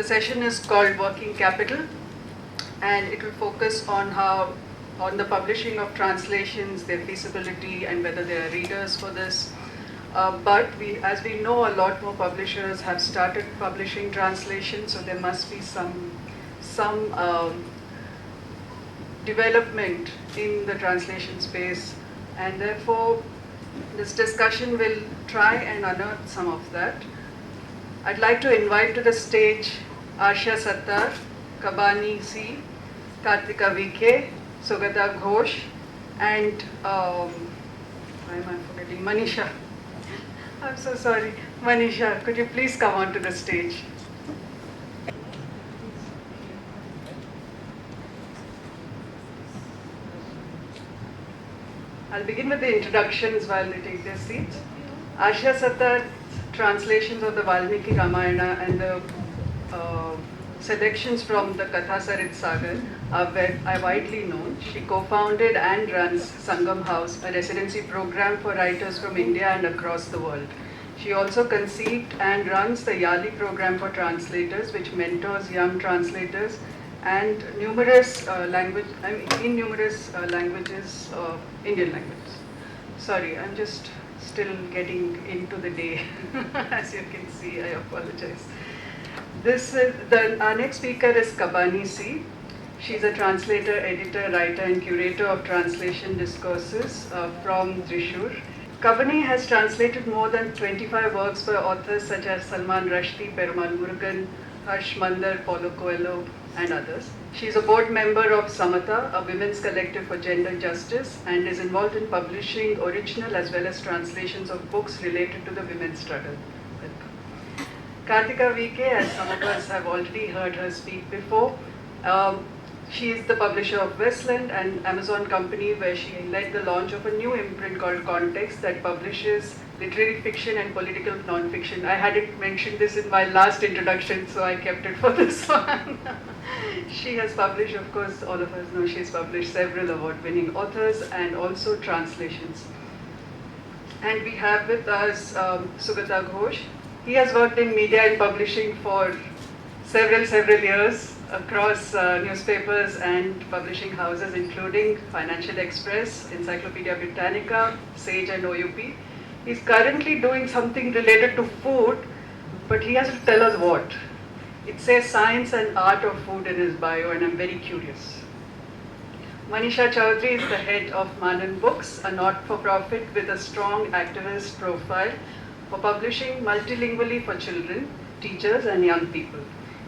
session is called Working Capital, and it will focus on on the publishing of translations, their feasibility, and whether there are readers for this. But as we know, a lot more publishers have started publishing translations, so there must be some development in the translation space, and therefore this discussion will try and unearth some of that. I'd like to invite to the stage Asha Sattar, Kabani C, Kartika VK, Sugata Ghosh, and why am I forgetting? Manisha. I'm so sorry. Manisha, could you please come onto the stage? I'll begin with the introductions while they take their seats. Asha Sattar, translations of the Valmiki Ramayana and the selections from the Kathasarit Sagar are widely known. She co-founded and runs Sangam House, a residency program for writers from India and across the world. She also conceived and runs the YALI program for translators, which mentors young translators and numerous languages, Indian languages. Sorry, I'm just still getting into the day. As you can see, I apologize. Our next speaker is Kabani C. She's a translator, editor, writer, and curator of translation discourses from Thrissur. Kabani has translated more than 25 works by authors such as Salman Rushdie, Perumal Murugan, Harsh Mandar, Paulo Coelho, and others. She is a board member of Samata, a women's collective for gender justice, and is involved in publishing original as well as translations of books related to the women's struggle. Kartika VK, as some of us have already heard her speak before, she is the publisher of Westland, an Amazon company where she led the launch of a new imprint called Context that publishes literary fiction and political non-fiction. I hadn't mentioned this in my last introduction, so I kept it for this one. She has published, of course, all of us know she's published several award-winning authors and also translations. And we have with us Sugata Ghosh. He has worked in media and publishing for several years across newspapers and publishing houses, including Financial Express, Encyclopedia Britannica, Sage, and OUP. He's currently doing something related to food, but he has to tell us what. It says science and art of food in his bio, and I'm very curious. Manisha Chaudhary is the head of Manan Books, a not-for-profit with a strong activist profile for publishing multilingually for children, teachers, and young people.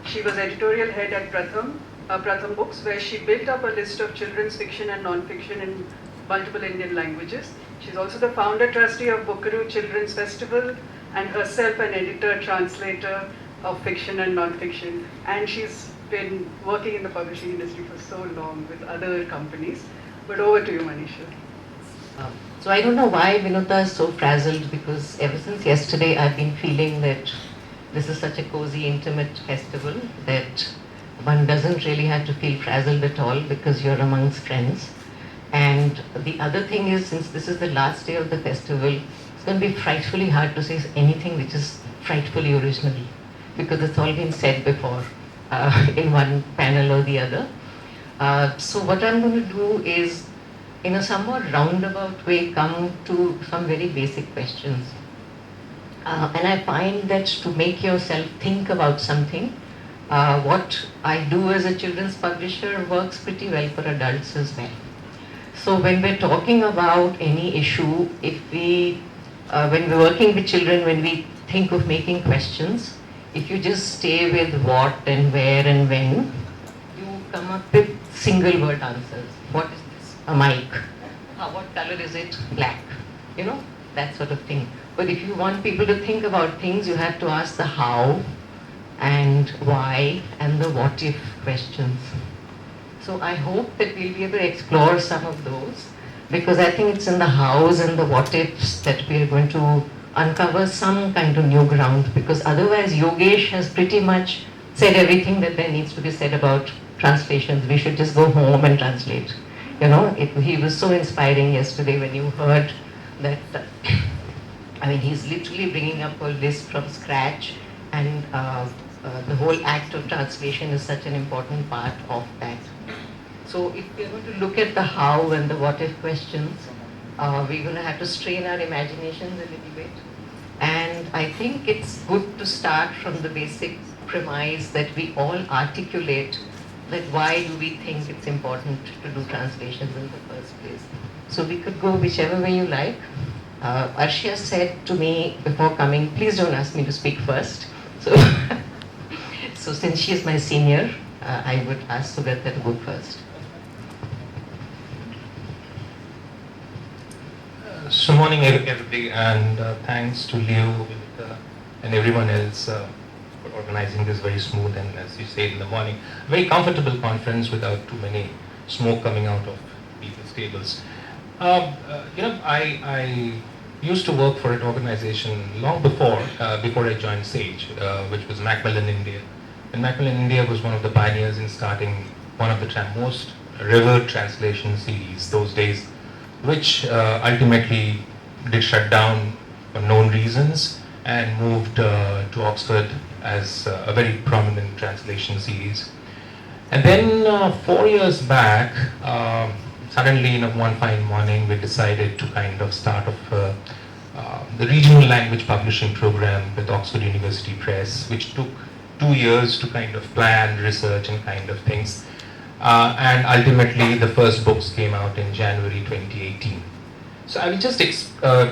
She was editorial head at Pratham Books, where she built up a list of children's fiction and non-fiction in multiple Indian languages. She's also the founder trustee of Bookaroo Children's Festival and herself an editor, translator of fiction and non-fiction. And she's been working in the publishing industry for so long with other companies. But over to you, Manisha. So I don't know why Vinota is so frazzled, because ever since yesterday I've been feeling that this is such a cozy, intimate festival that one doesn't really have to feel frazzled at all because you're amongst friends. And the other thing is, since this is the last day of the festival, it's going to be frightfully hard to say anything which is frightfully original, because it's all been said before in one panel or the other. So what I'm going to do is, in a somewhat roundabout way, come to some very basic questions. And I find that to make yourself think about something, what I do as a children's publisher works pretty well for adults as well. So when we're talking about any issue, when we're working with children, when we think of making questions, if you just stay with what and where and when, you come up with single word answers. What is this? A mic. What color is it? Black. You know, that sort of thing. But if you want people to think about things, you have to ask the how and why and the what if questions. So I hope that we'll be able to explore some of those, because I think it's in the hows and the what ifs that we are going to uncover some kind of new ground, because otherwise Yogesh has pretty much said everything that there needs to be said about translations. We should just go home and translate. You know, he was so inspiring yesterday when you heard that, I mean, he's literally bringing up a list from scratch and the whole act of translation is such an important part of that. So if we're going to look at the how and the what if questions, we're going to have to strain our imaginations a little bit. And I think it's good to start from the basic premise that we all articulate that why do we think it's important to do translations in the first place. So we could go whichever way you like. Arshia said to me before coming, please don't ask me to speak first. So, so since she is my senior, I would ask Sugata to go first. So morning everybody, and thanks to Leo and everyone else for organizing this very smooth and, as you said in the morning, very comfortable conference without too many smoke coming out of people's tables. I used to work for an organization long before I joined SAGE, which was Macmillan India. And Macmillan India was one of the pioneers in starting one of the most revered translation series those days, which ultimately did shut down for known reasons and moved to Oxford as a very prominent translation series. And then 4 years back, suddenly one fine morning we decided to kind of start off the regional language publishing program with Oxford University Press, which took 2 years to kind of plan, research and kind of things. And ultimately the first books came out in January 2018. So I will just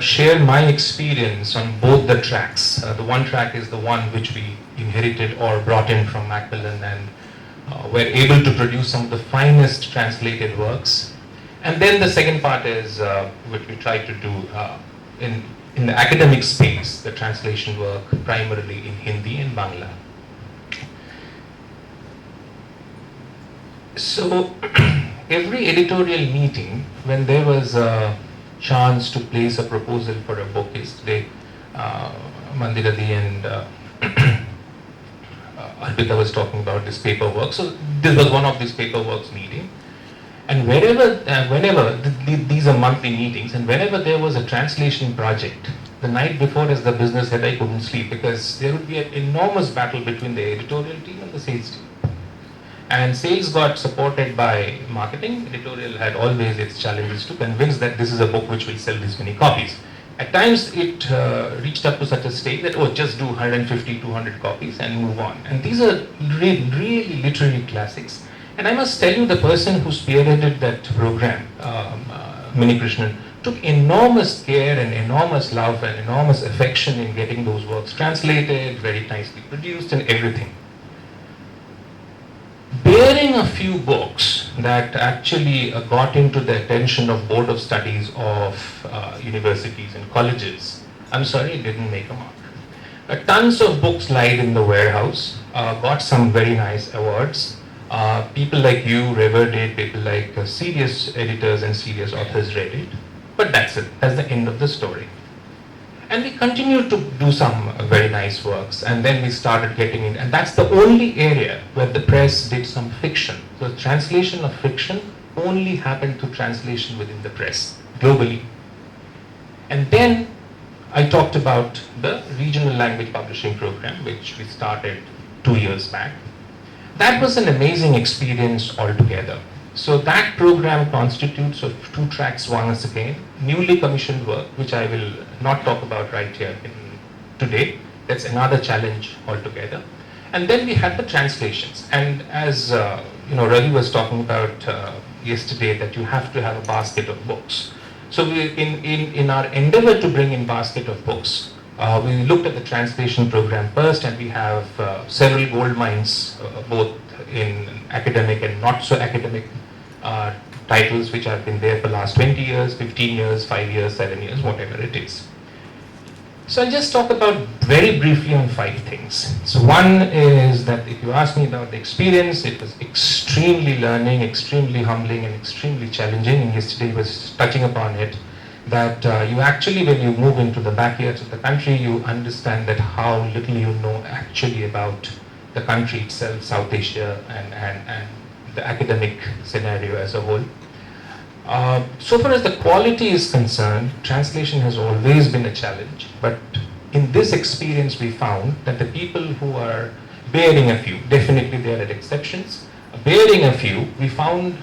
share my experience on both the tracks. The one track is the one which we inherited or brought in from Macmillan and were able to produce some of the finest translated works. And then the second part is which we try to do in the academic space, the translation work primarily in Hindi and Bangla. So every editorial meeting, when there was a chance to place a proposal for a book, yesterday Mandiradi and Arpita was talking about this paperwork. So this was one of these paperworks meeting. And whenever these are monthly meetings, and whenever there was a translation project, the night before as the business head, I couldn't sleep because there would be an enormous battle between the editorial team and the sales team. And sales got supported by marketing. Editorial had always its challenges to convince that this is a book which will sell this many copies. At times it reached up to such a stage that, oh, just do 150, 200 copies and move on. And these are really literary classics. And I must tell you, the person who spearheaded that program, Mini Krishnan, took enormous care and enormous love and enormous affection in getting those works translated, very nicely produced and everything. Bearing a few books that actually got into the attention of Board of Studies of universities and colleges, I'm sorry, it didn't make a mark. Tons of books lied in the warehouse, got some very nice awards. People like you revered it, people like serious editors and serious authors read it. But that's it, that's the end of the story. And we continued to do some very nice works, and then we started getting in, and that's the only area where the press did some fiction. So translation of fiction only happened through translation within the press, globally. And then I talked about the regional language publishing program, which we started 2 years back. That was an amazing experience altogether. So that program constitutes of 2 tracks. One is again newly commissioned work, which I will not talk about right here today. That's another challenge altogether. And then we had the translations. And as Ravi was talking about yesterday, that you have to have a basket of books. So we, in our endeavor to bring in basket of books, we looked at the translation program first, and we have several gold mines, both in academic and not so academic titles, which have been there for the last 20 years, 15 years, 5 years, 7 years, whatever it is. So I'll just talk about very briefly on 5 things. So one is that if you ask me about the experience, it was extremely learning, extremely humbling and extremely challenging, and yesterday was touching upon it, that you actually, when you move into the backyards of the country, you understand that how little you know actually about the country itself, South Asia and the academic scenario as a whole. So far as the quality is concerned, translation has always been a challenge, but in this experience we found that the people who are Barring a few, definitely there are exceptions. Barring a few, we found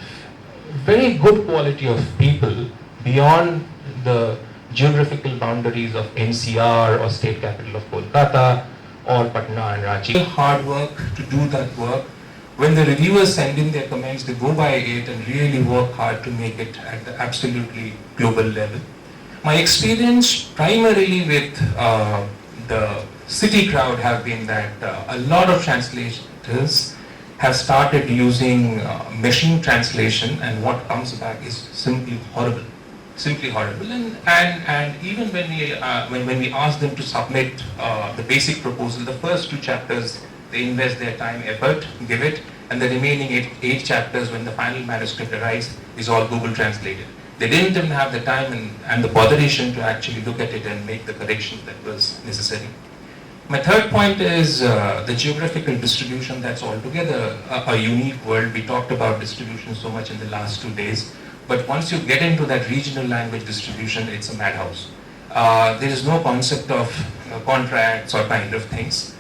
very good quality of people beyond the geographical boundaries of NCR or state capital of Kolkata or Patna and Ranchi. Hard work to do that work. When the reviewers send in their comments, they go by it and really work hard to make it at the absolutely global level. My experience primarily with the city crowd have been that a lot of translators have started using machine translation, and what comes back is simply horrible. Simply horrible. And even when we ask them to submit the basic proposal, the first 2 chapters, they invest their time, effort, give it, and the remaining eight chapters, when the final manuscript arrives, is all Google translated. They didn't even have the time and the botheration to actually look at it and make the corrections that was necessary. My third point is the geographical distribution. That's altogether a unique world. We talked about distribution so much in the last 2 days, but once you get into that regional language distribution, it's a madhouse. There is no concept of contracts or kind of things.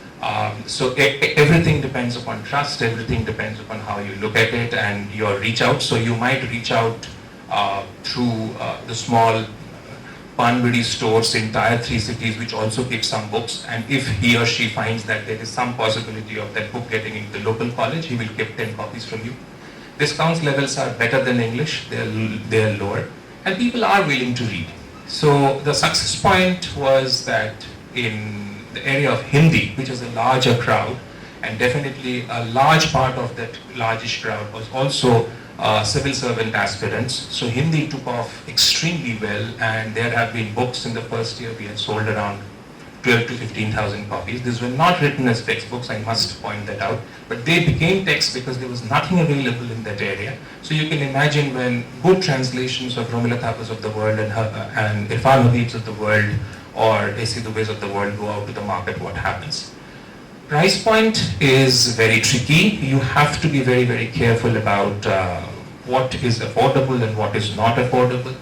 So everything depends upon trust, everything depends upon how you look at it and your reach out. So you might reach out through the small Panbidi stores in tier 3 cities, which also keep some books, and if he or she finds that there is some possibility of that book getting into the local college, he will keep 10 copies from you. Discounts levels are better than English, they're lower, and people are willing to read. So the success point was that in the area of Hindi, which is a larger crowd, and definitely a large part of that largish crowd was also civil servant aspirants. So Hindi took off extremely well, and there have been books in the first year. We had sold around 12 to 15,000 copies. These were not written as textbooks, I must point that out, but they became texts because there was nothing available in that area. So you can imagine when good translations of Romila Thapas of the world and Irfan Habibs of the world or A.C. Dubes of the world go out to the market, what happens. Price point is very tricky. You have to be very, very careful about what is affordable and what is not affordable.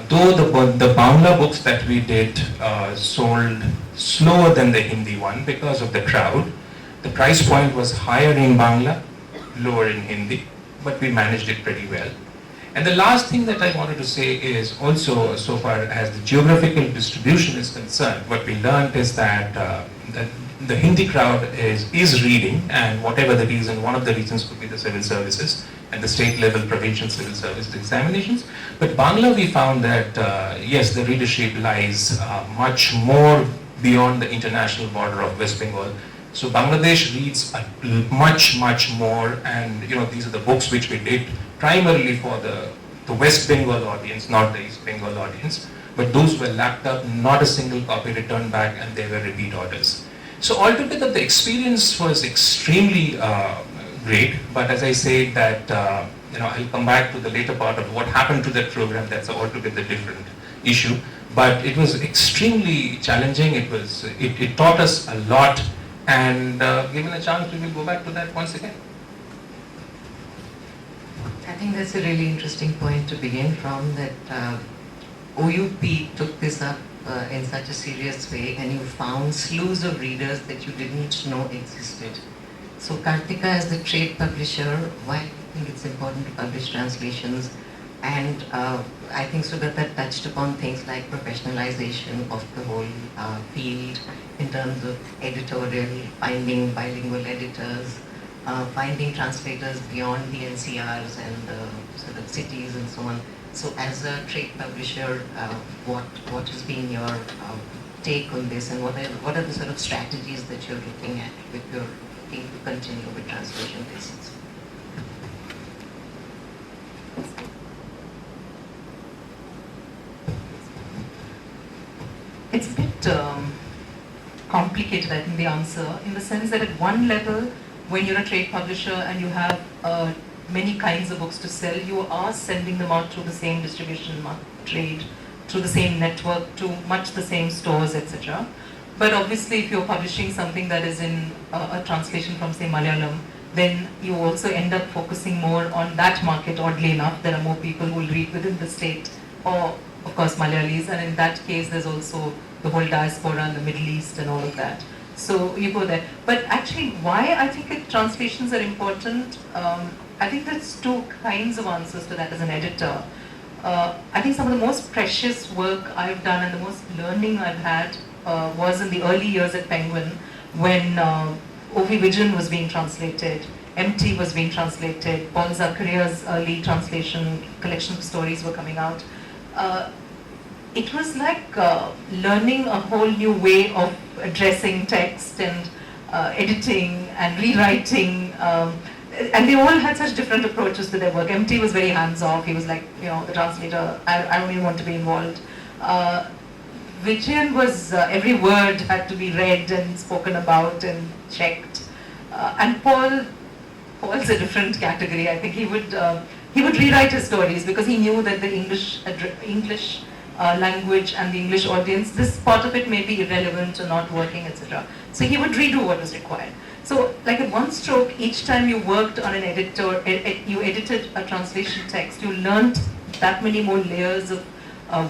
Though the Bangla books that we did sold slower than the Hindi one because of the crowd, the price point was higher in Bangla, lower in Hindi, but we managed it pretty well. And the last thing that I wanted to say is also, so far as the geographical distribution is concerned, what we learned is that the Hindi crowd is reading, and whatever the reason, one of the reasons could be the civil services and the state level provincial civil service examinations. But Bangla, we found that yes, the readership lies much more beyond the international border of West Bengal. So Bangladesh reads much, much more, and these are the books which we did primarily for the West Bengal audience, not the East Bengal audience. But those were lapped up, not a single copy returned back, and they were repeat orders. So altogether, the experience was extremely great. But as I said, that I'll come back to the later part of what happened to that program. That's an altogether different issue. But it was extremely challenging. It taught us a lot, and given a chance, we will go back to that once again. I think that's a really interesting point to begin from, that OUP took this up in such a serious way, and you found slews of readers that you didn't know existed. So Kartika, as the trade publisher, why do you think it's important to publish translations? And I think Sugata touched upon things like professionalization of the whole field in terms of editorial, finding bilingual editors, finding translators beyond the NCRs and the sort of cities and so on. So as a trade publisher, what has been your take on this, and what are the sort of strategies that you're looking at if you're looking to continue with translation business? It's a bit complicated, I think, the answer, in the sense that at one level, when you're a trade publisher and you have many kinds of books to sell, you are sending them out through the same distribution trade, through the same network, to much the same stores, etc. But obviously, if you're publishing something that is in a translation from, say, Malayalam, then you also end up focusing more on that market. Oddly enough, there are more people who will read within the state, or of course Malayalis, and in that case there's also the whole diaspora and the Middle East and all of that. So you go there. But actually, why I think translations are important, I think there's two kinds of answers to that as an editor. I think some of the most precious work I've done and the most learning I've had was in the early years at Penguin when O.V. Vijayan was being translated, Empty was being translated, Paul Zacharias' early translation collection of stories were coming out. It was like learning a whole new way of addressing text and editing and rewriting. And they all had such different approaches to their work. MT was very hands-off. He was like, the translator, I don't even want to be involved. Vijayan was, every word had to be read and spoken about and checked. And Paul's a different category. I think he would rewrite his stories because he knew that the English language and the English audience, this part of it may be irrelevant or not working, etc. So he would redo what was required. So like at one stroke, each time you worked on an editor, you edited a translation text, you learned that many more layers of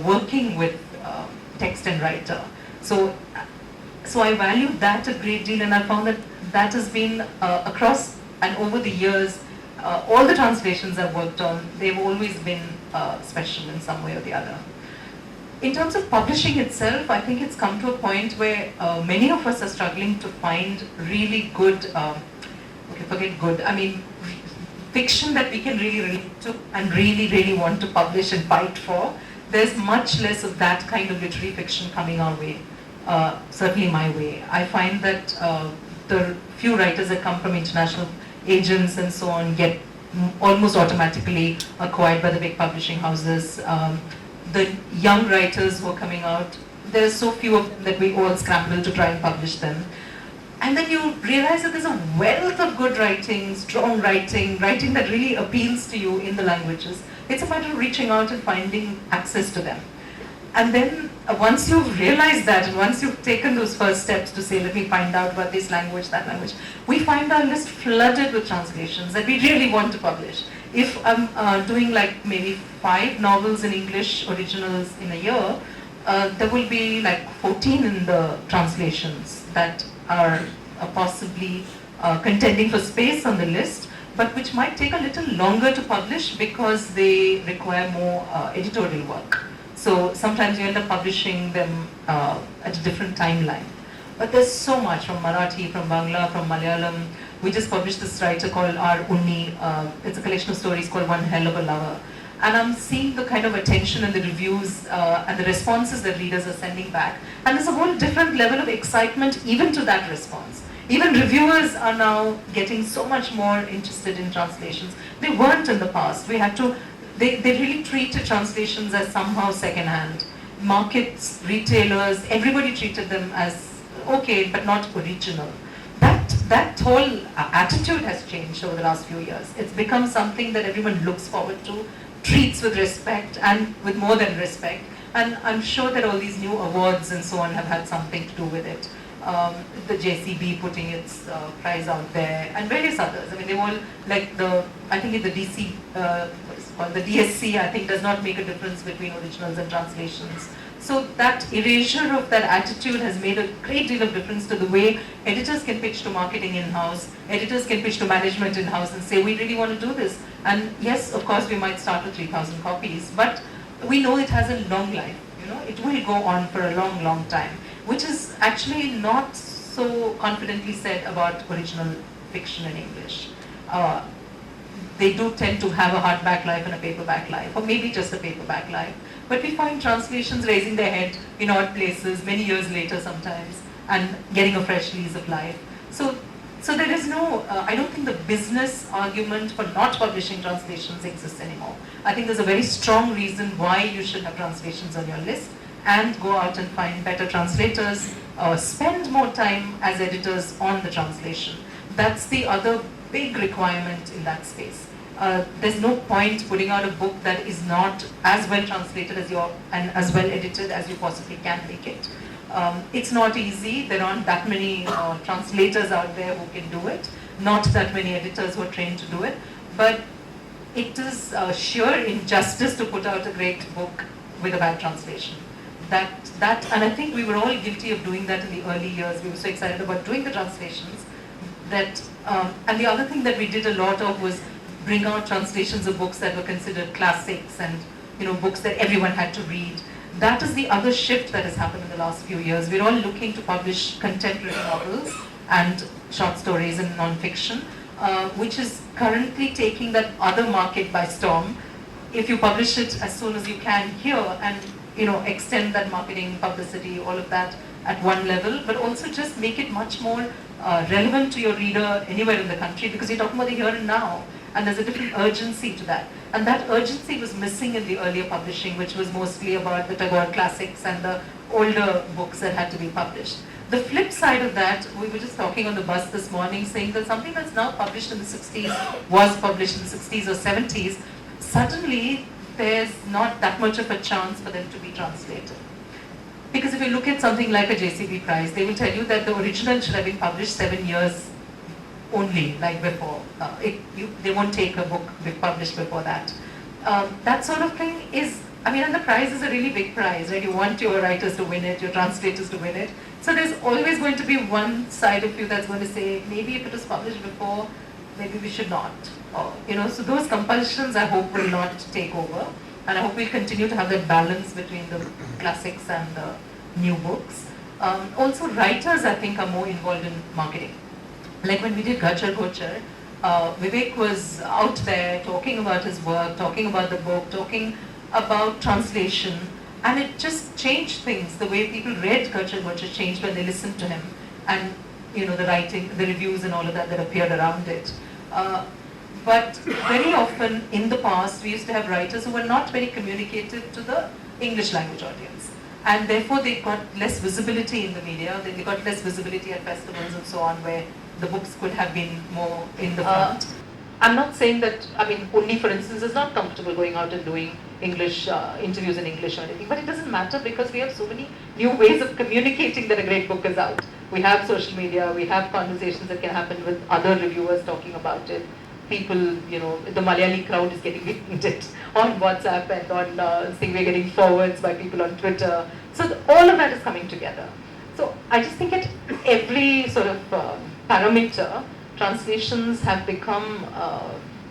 working with text and writer. So I valued that a great deal, and I found that that has been across and over the years, all the translations I've worked on, they've always been special in some way or the other. In terms of publishing itself, I think it's come to a point where many of us are struggling to find really good, fiction that we can really relate to and really, really want to publish and fight for. There's much less of that kind of literary fiction coming our way, certainly my way. I find that the few writers that come from international agents and so on get almost automatically acquired by the big publishing houses. The young writers who are coming out, there's so few of them that we all scramble to try and publish them. And then you realize that there's a wealth of good writing, strong writing that really appeals to you in the languages. It's a matter of reaching out and finding access to them. And then once you've realized that, and once you've taken those first steps to say, let me find out about this language, that language, we find our list flooded with translations that we really want to publish. If I'm doing like maybe 5 novels in English originals in a year, there will be like 14 in the translations that are possibly contending for space on the list, but which might take a little longer to publish because they require more editorial work. So sometimes you end up publishing them at a different timeline. But there's so much from Marathi, from Bangla, from Malayalam. We just published this writer called R. Unni. It's a collection of stories called One Hell of a Lover. And I'm seeing the kind of attention and the reviews and the responses that readers are sending back. And there's a whole different level of excitement even to that response. Even reviewers are now getting so much more interested in translations. They weren't in the past. They really treated translations as somehow second-hand. Markets, retailers, everybody treated them as okay, but not original. That whole attitude has changed over the last few years. It's become something that everyone looks forward to, treats with respect and with more than respect. And I'm sure that all these new awards and so on have had something to do with it. The JCB putting its prize out there and various others. I mean, they all, like I think the DC, the DSC, I think does not make a difference between originals and translations. So that erasure of that attitude has made a great deal of difference to the way editors can pitch to marketing in-house, editors can pitch to management in-house and say, we really want to do this. And yes, of course, we might start with 3,000 copies, but we know it has a long life. It will go on for a long, long time, which is actually not so confidently said about original fiction in English. They do tend to have a hardback life and a paperback life, or maybe just a paperback life. But we find translations raising their head in odd places many years later sometimes and getting a fresh lease of life. So there is no, I don't think the business argument for not publishing translations exists anymore. I think there's a very strong reason why you should have translations on your list and go out and find better translators, spend more time as editors on the translation. That's the other big requirement in that space. There's no point putting out a book that is not as well translated and as well edited as you possibly can make it. It's not easy. There aren't that many translators out there who can do it. Not that many editors who are trained to do it. But it is sheer injustice to put out a great book with a bad translation. and I think we were all guilty of doing that in the early years. We were so excited about doing the translations that, and the other thing that we did a lot of was bring out translations of books that were considered classics and books that everyone had to read. That is the other shift that has happened in the last few years. We're all looking to publish contemporary novels and short stories and non-fiction, which is currently taking that other market by storm. If you publish it as soon as you can here and extend that marketing, publicity, all of that at one level, but also just make it much more relevant to your reader anywhere in the country, because you're talking about the here and now, and there's a different urgency to that. And that urgency was missing in the earlier publishing, which was mostly about the Tagore classics and the older books that had to be published. The flip side of that, we were just talking on the bus this morning, saying that something that's now published in the 60s, was published in the 60s or 70s, suddenly there's not that much of a chance for them to be translated. Because if you look at something like a JCB Prize, they will tell you that the original should have been published 7 years only, like before. They won't take a book published before that. That sort of thing is, and the prize is a really big prize, right? You want your writers to win it, your translators to win it. So there's always going to be one side of you that's going to say, maybe if it was published before, maybe we should not. Or, so those compulsions I hope will not take over. And I hope we'll continue to have that balance between the classics and the new books. Also, writers, I think, are more involved in marketing. Like when we did Ghachar Gochar, Vivek was out there talking about his work, talking about the book, talking about translation, and it just changed things. The way people read Ghachar Gochar changed when they listened to him, and the writing, the reviews and all of that appeared around it. But very often in the past, we used to have writers who were not very communicative to the English language audience. And therefore they got less visibility in the media, they got less visibility at festivals and so on, where the books could have been more in the front. I'm not saying that, Unni, for instance, is not comfortable going out and doing English interviews in English or anything, but it doesn't matter because we have so many new ways of communicating that a great book is out. We have social media, we have conversations that can happen with other reviewers talking about it. People, the Malayali crowd is getting it on WhatsApp and on we're getting forwards by people on Twitter. So all of that is coming together. So I just think at every sort of parameter, translations have become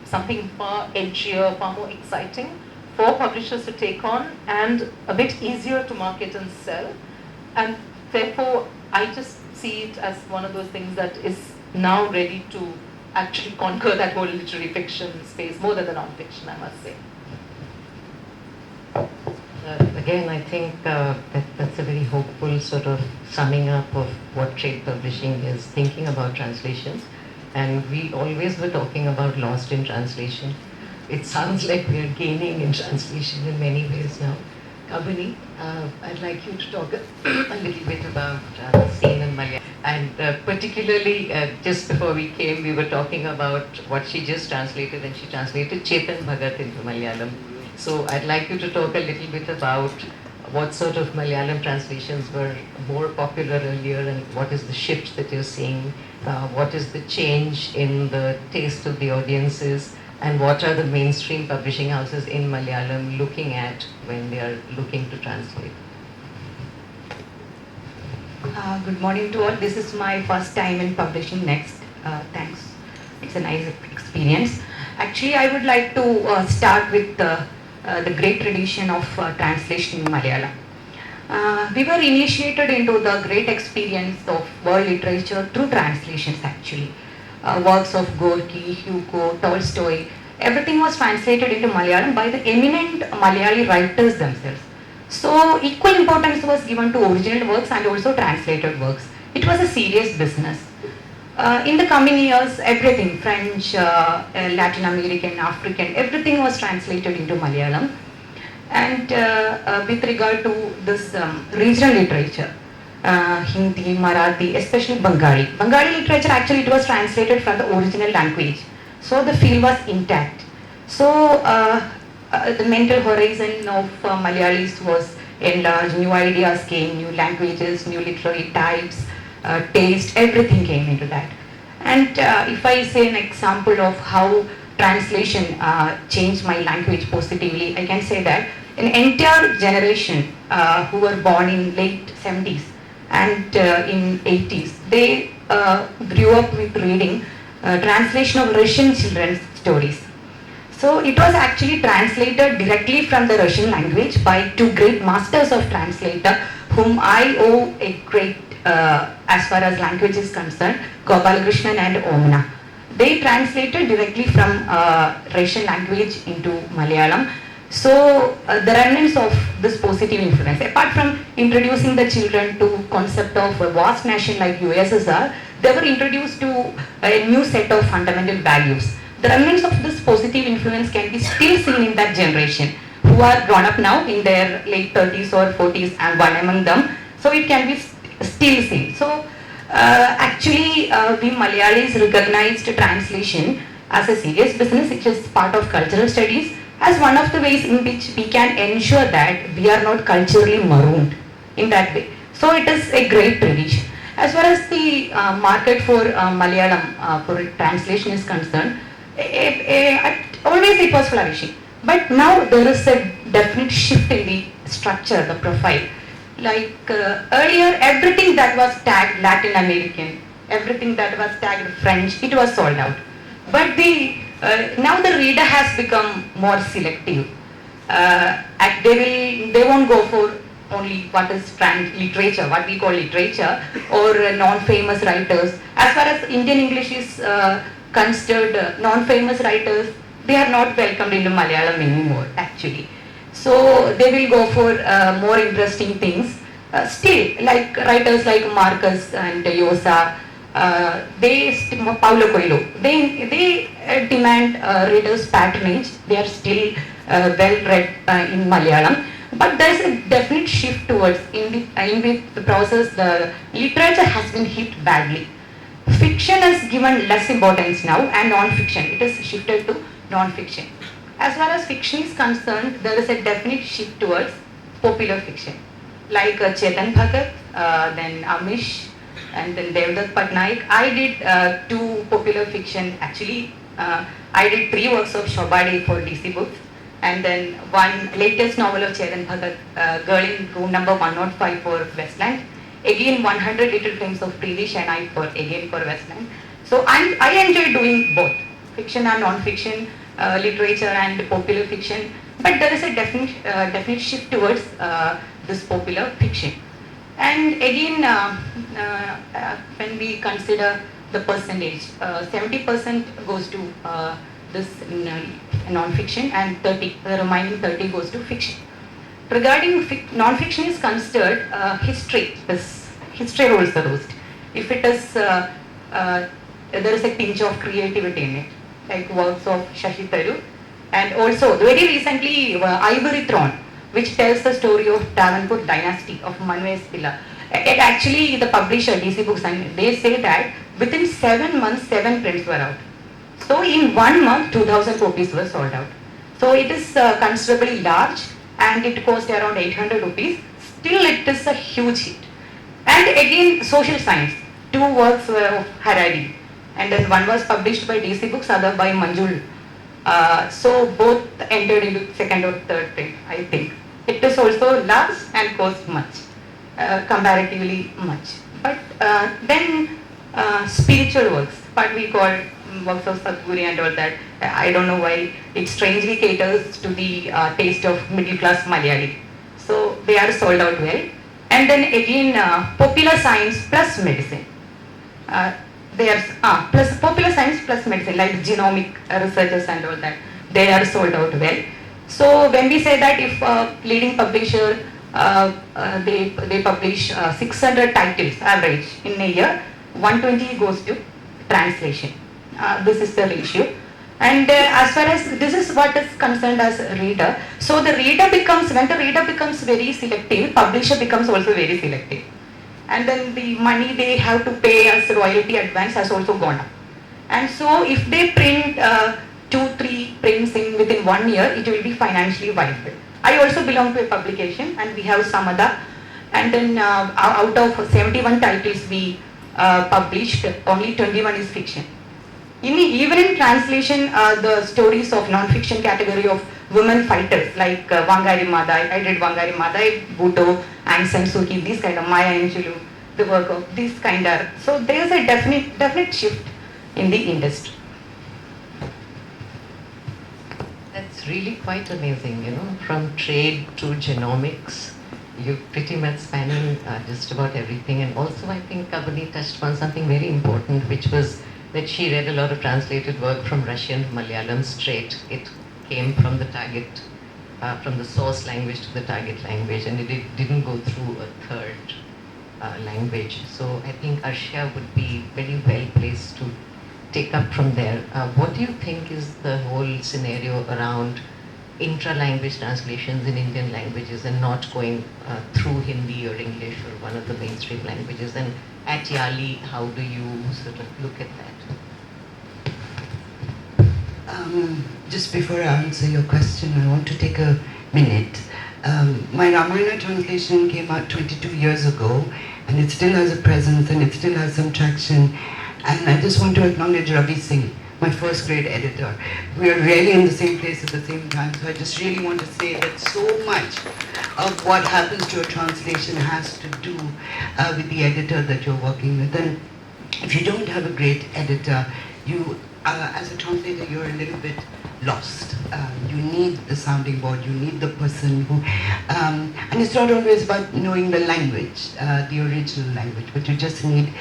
something far edgier, far more exciting for publishers to take on and a bit easier to market and sell. And therefore, I just see it as one of those things that is now ready to actually conquer that whole literary fiction space more than the non-fiction, I must say. Again, I think that's a very hopeful sort of summing up of what trade publishing is thinking about translations. And we always were talking about lost in translation. It sounds like we are gaining in translation in many ways now. Kabini, I'd like you to talk a little bit about scene in Malayalam. And particularly, just before we came, we were talking about what she just translated, and she translated Chetan Bhagat into Malayalam. So I'd like you to talk a little bit about what sort of Malayalam translations were more popular earlier, and what is the shift that you're seeing, what is the change in the taste of the audiences, and what are the mainstream publishing houses in Malayalam looking at when they are looking to translate. Good morning to all. This is my first time in publishing Next. Thanks. It's a nice experience. Actually, I would like to start with the great tradition of translation in Malayalam. We were initiated into the great experience of world literature through translations actually. Works of Gorky, Hugo, Tolstoy, everything was translated into Malayalam by the eminent Malayali writers themselves. So equal importance was given to original works and also translated works. It was a serious business. In the coming years, everything, French, Latin American, African, everything was translated into Malayalam. And with regard to this regional literature, Hindi, Marathi, especially Bengali. Bengali literature actually it was translated from the original language. So the feel was intact. So the mental horizon of Malayalis was enlarged, new ideas came, new languages, new literary types, taste, everything came into that. And if I say an example of how translation changed my language positively, I can say that an entire generation who were born in late 70s and in 80s, they grew up with reading translation of Russian children's stories. So it was actually translated directly from the Russian language by two great masters of translator whom I owe a great, as far as language is concerned, Gopalakrishnan and Omana. They translated directly from Russian language into Malayalam. So the remnants of this positive influence, apart from introducing the children to concept of a vast nation like USSR, they were introduced to a new set of fundamental values. The remnants of this positive influence can be still seen in that generation, who are grown up now in their late 30s or 40s, and one among them. So it can be still seen. So actually, we Malayalis recognized translation as a serious business, which is part of cultural studies, as one of the ways in which we can ensure that we are not culturally marooned in that way. So it is a great tradition. As far as the market for Malayalam for translation is concerned, always it was flourishing. But now there is a definite shift in the structure, the profile. Like earlier, everything that was tagged Latin American, everything that was tagged French, it was sold out. But now the reader has become more selective. They won't go for only what is literature, what we call literature, or non-famous writers. As far as Indian English is considered, non-famous writers, they are not welcomed into Malayalam anymore, actually. So they will go for more interesting things. Still, like writers like Marcus and Yosa, Paulo Coelho, they demand readers' patronage. They are still well read in Malayalam. But there is a definite shift towards, in the process, the literature has been hit badly. Fiction is given less importance now, and non-fiction, it is shifted to non-fiction. As far as fiction is concerned, there is a definite shift towards popular fiction. Like Chetan Bhagat, then Amish, and then Devdutt Patnaik. I did 2 popular fiction, actually. I did 3 works of Shobha for DC Books, and then one latest novel of Chetan Bhagat, Girl in Room Number 105 for Westland. Again, 100 Little Flames of Preeti Shenoy for Westland. So I enjoy doing both, fiction and non-fiction, literature and popular fiction. But there is a definite shift towards this popular fiction. And again, when we consider the percentage, 70% goes to this non-fiction, and the remaining 30 goes to fiction. Regarding non-fiction is considered, history rules the roost. If it is, there is a pinch of creativity in it, like works of Shashi Tharoor, and also very recently Ivory Throne, which tells the story of Travancore dynasty of Manuel Spilla. It actually, the publisher DC Books, and they say that within 7 months 7 prints were out. So in 1 month 2,000 copies were sold out. So it is considerably large, and it cost around 800 rupees. Still it is a huge hit. And again, social science, 2 works were of Harari, and then one was published by DC Books, other by Manjul. So both entered into 2nd or 3rd print, I think. It is also large and cost much, comparatively much. But then spiritual works, what we call works of Sadhguru and all that, I don't know why it strangely caters to the taste of middle class Malayali. So they are sold out well. And then again, popular science plus medicine. They are plus popular science plus medicine, like genomic researchers and all that. They are sold out well. So when we say that if a leading publisher they publish 600 titles average in a year, 120 goes to translation. This is the ratio. And as far as this is what is concerned as a reader, so the reader becomes, when the reader becomes very selective, publisher becomes also very selective. And then the money they have to pay as royalty advance has also gone up. And so if they print 2-3 prints within 1 year, it will be financially viable. I also belong to a publication, and we have Samada, and then out of 71 titles we published, only 21 is fiction. Even in translation, the stories of non-fiction category of women fighters like Wangari Maathai. I did Wangari Maathai, Bhutto, Aung San Suu Kyi, these kind of Maya Angelou, the work of these kind of. So there's a definite shift in the industry. That's really quite amazing, you know, from trade to genomics. You're pretty much spanning just about everything. And also I think Kabani touched on something very important, which was that she read a lot of translated work from Russian, Malayalam straight. It came from the target, from the source language to the target language, and it didn't go through a third language. So I think Arshia would be very well placed to take up from there. What do you think is the whole scenario around intra-language translations in Indian languages and not going through Hindi or English or one of the mainstream languages? And at YALI, how do you sort of look at that? Just before I answer your question, I want to take a minute. My Ramayana translation came out 22 years ago, and it still has a presence and it still has some traction. And I just want to acknowledge Ravi Singh, my first grade editor. We are really in the same place at the same time, so I just really want to say that so much of what happens to a translation has to do with the editor that you're working with. And if you don't have a great editor, you, as a translator, you're a little bit lost. You need the sounding board, you need the person who, and it's not always about knowing the language, the original language, but you just need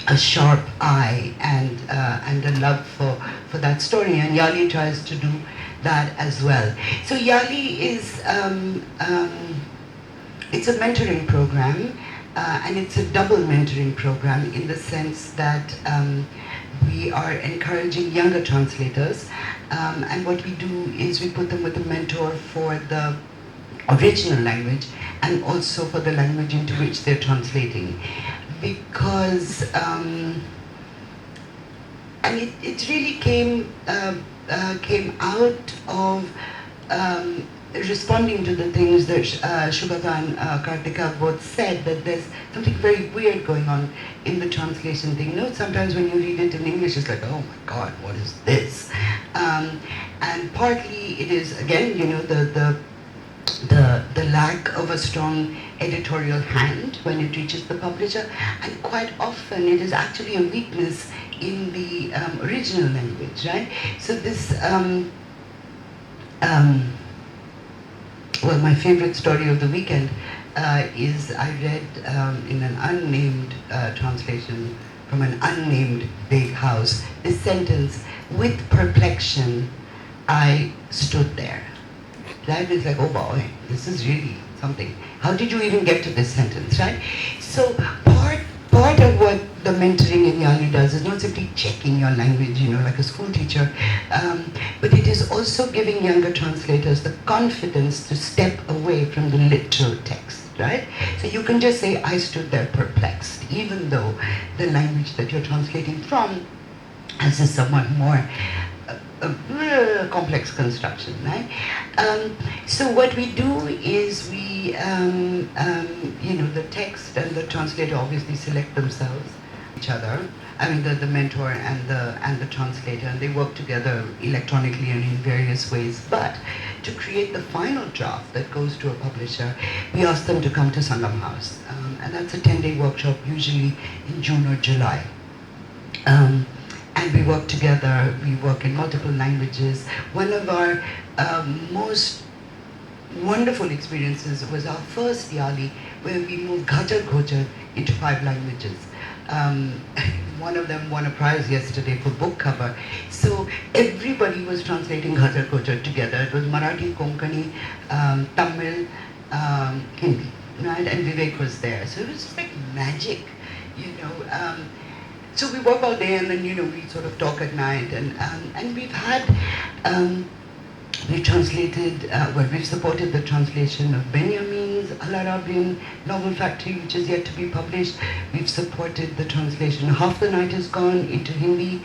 a sharp eye and a love for that story, and YALI tries to do that as well. So YALI is it's a mentoring program, and it's a double mentoring program in the sense that we are encouraging younger translators, and what we do is we put them with a mentor for the original language and also for the language into which they're translating. Because and it really came out of responding to the things that Shubhata and Kartika both said, that there's something very weird going on in the translation thing. You know, sometimes when you read it in English, it's like, oh my God, what is this? And partly it is, again, you know, the lack of a strong editorial hand when it reaches the publisher, and quite often it is actually a weakness in the original language, right? So this, well, my favorite story of the weekend is I read in an unnamed translation from an unnamed big house, this sentence, "With perplexion, I stood there." Right? It's like, oh boy, this is really something. How did you even get to this sentence, right? So part of what the mentoring in YALI does is not simply checking your language, you know, like a school teacher, but it is also giving younger translators the confidence to step away from the literal text, right? So you can just say, I stood there perplexed, even though the language that you're translating from has a somewhat more complex construction, right? So what we do is we, you know, the text and the translator obviously select themselves, each other. I mean, the mentor and the translator, and they work together electronically and in various ways. But to create the final draft that goes to a publisher, we ask them to come to Sangam House, and that's a 10-day workshop, usually in June or July. And we work together, we work in multiple languages. One of our most wonderful experiences was our first YALI, where we moved Ghajar Ghojar into 5 languages. One of them won a prize yesterday for book cover. So everybody was translating Ghajar Ghojar together. It was Marathi, Konkani, Tamil, Hindi, right? And Vivek was there. So it was like magic, you know. So we work all day, and then, you know, we sort of talk at night, and we've had, we translated, well, we've supported the translation of Benjamin's Al-Arabian Novel Factory, which is yet to be published. We've supported the translation Half the Night Is Gone into Hindi,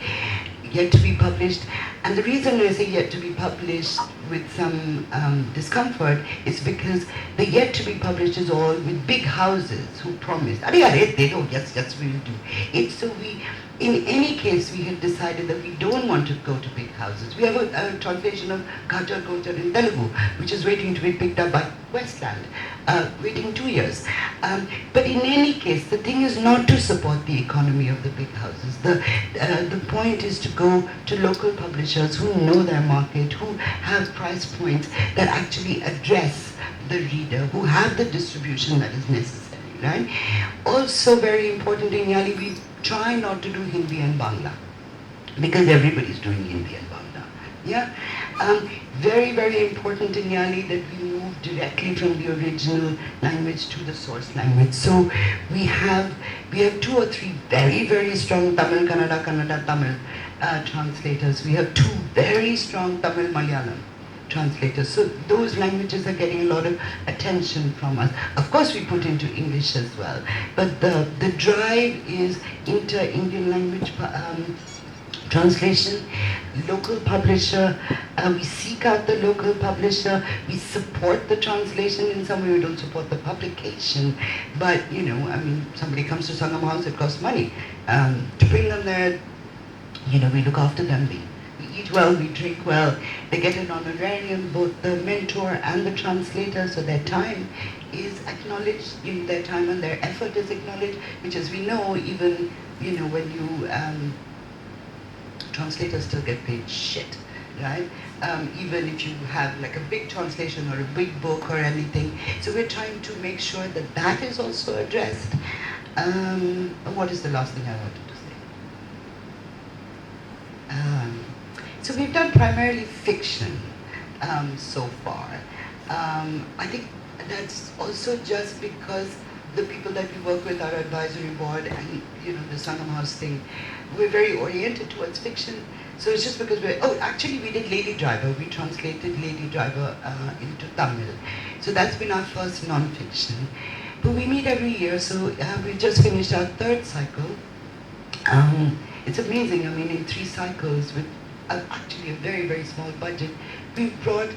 yet to be published. And the reason I say yet to be published with some discomfort is because the yet to be published is all with big houses who promise. They do, yes, yes, we'll do. It's so we, in any case, we have decided that we don't want to go to big houses. We have a translation of Khajar Kochar in Telugu, which is waiting to be picked up by Westland, waiting 2 years. But in any case, the thing is not to support the economy of the big houses. The point is to go to local publishers who know their market, who have price points that actually address the reader, who have the distribution that is necessary, right? Also very important in Yali, we try not to do Hindi and Bangla, because everybody's doing Hindi and Bangla. Yeah? Very, very important in Yali that we move directly from the original language to the source language. So we have 2 or 3 very, very strong Tamil, Kannada, Tamil translators. We have 2 very strong Tamil, Malayalam translators. So those languages are getting a lot of attention from us. Of course we put into English as well, but the drive is inter-Indian language translation, local publisher, we seek out the local publisher, we support the translation in some way, we don't support the publication, but you know, I mean, somebody comes to Sangam House, it costs money. To bring them there, you know, we look after them, we eat well, we drink well, they get an honorarium, both the mentor and the translator, so their time is acknowledged, you know, their time and their effort is acknowledged, which as we know, even, you know, when you, translators still get paid shit, right? Even if you have like a big translation or a big book or anything. So we're trying to make sure that that is also addressed. What is the last thing I wanted to say? So we've done primarily fiction so far. I think that's also just because the people that we work with, our advisory board and, you know, the Sangam House thing, we're very oriented towards fiction. So it's just because actually we did Lady Driver. We translated Lady Driver into Tamil. So that's been our first non-fiction. But we meet every year, so we just finished our 3rd cycle. It's amazing, I mean, in 3 cycles with actually a very, very small budget, we've brought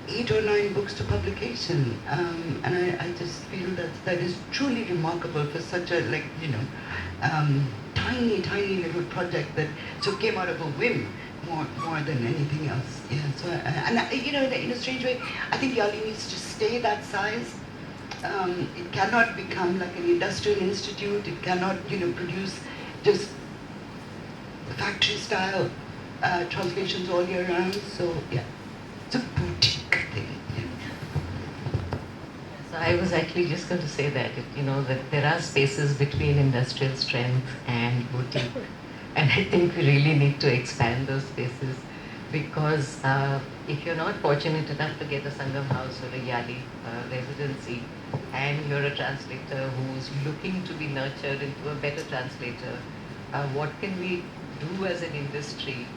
8 or 9 books to publication, and I just feel that is truly remarkable for such a, like, you know, tiny little project that so came out of a whim more than anything else. Yeah. So you know, in a strange way, I think Yali needs to stay that size. It cannot become like an industrial institute. It cannot, you know, produce just factory style translations all year round. So yeah, it's a boutique thing. Yeah. So I was actually just going to say that, you know, that there are spaces between industrial strength and boutique. And I think we really need to expand those spaces, because if you're not fortunate enough to get a Sangam House or a Yali residency, and you're a translator who's looking to be nurtured into a better translator, what can we do as an industry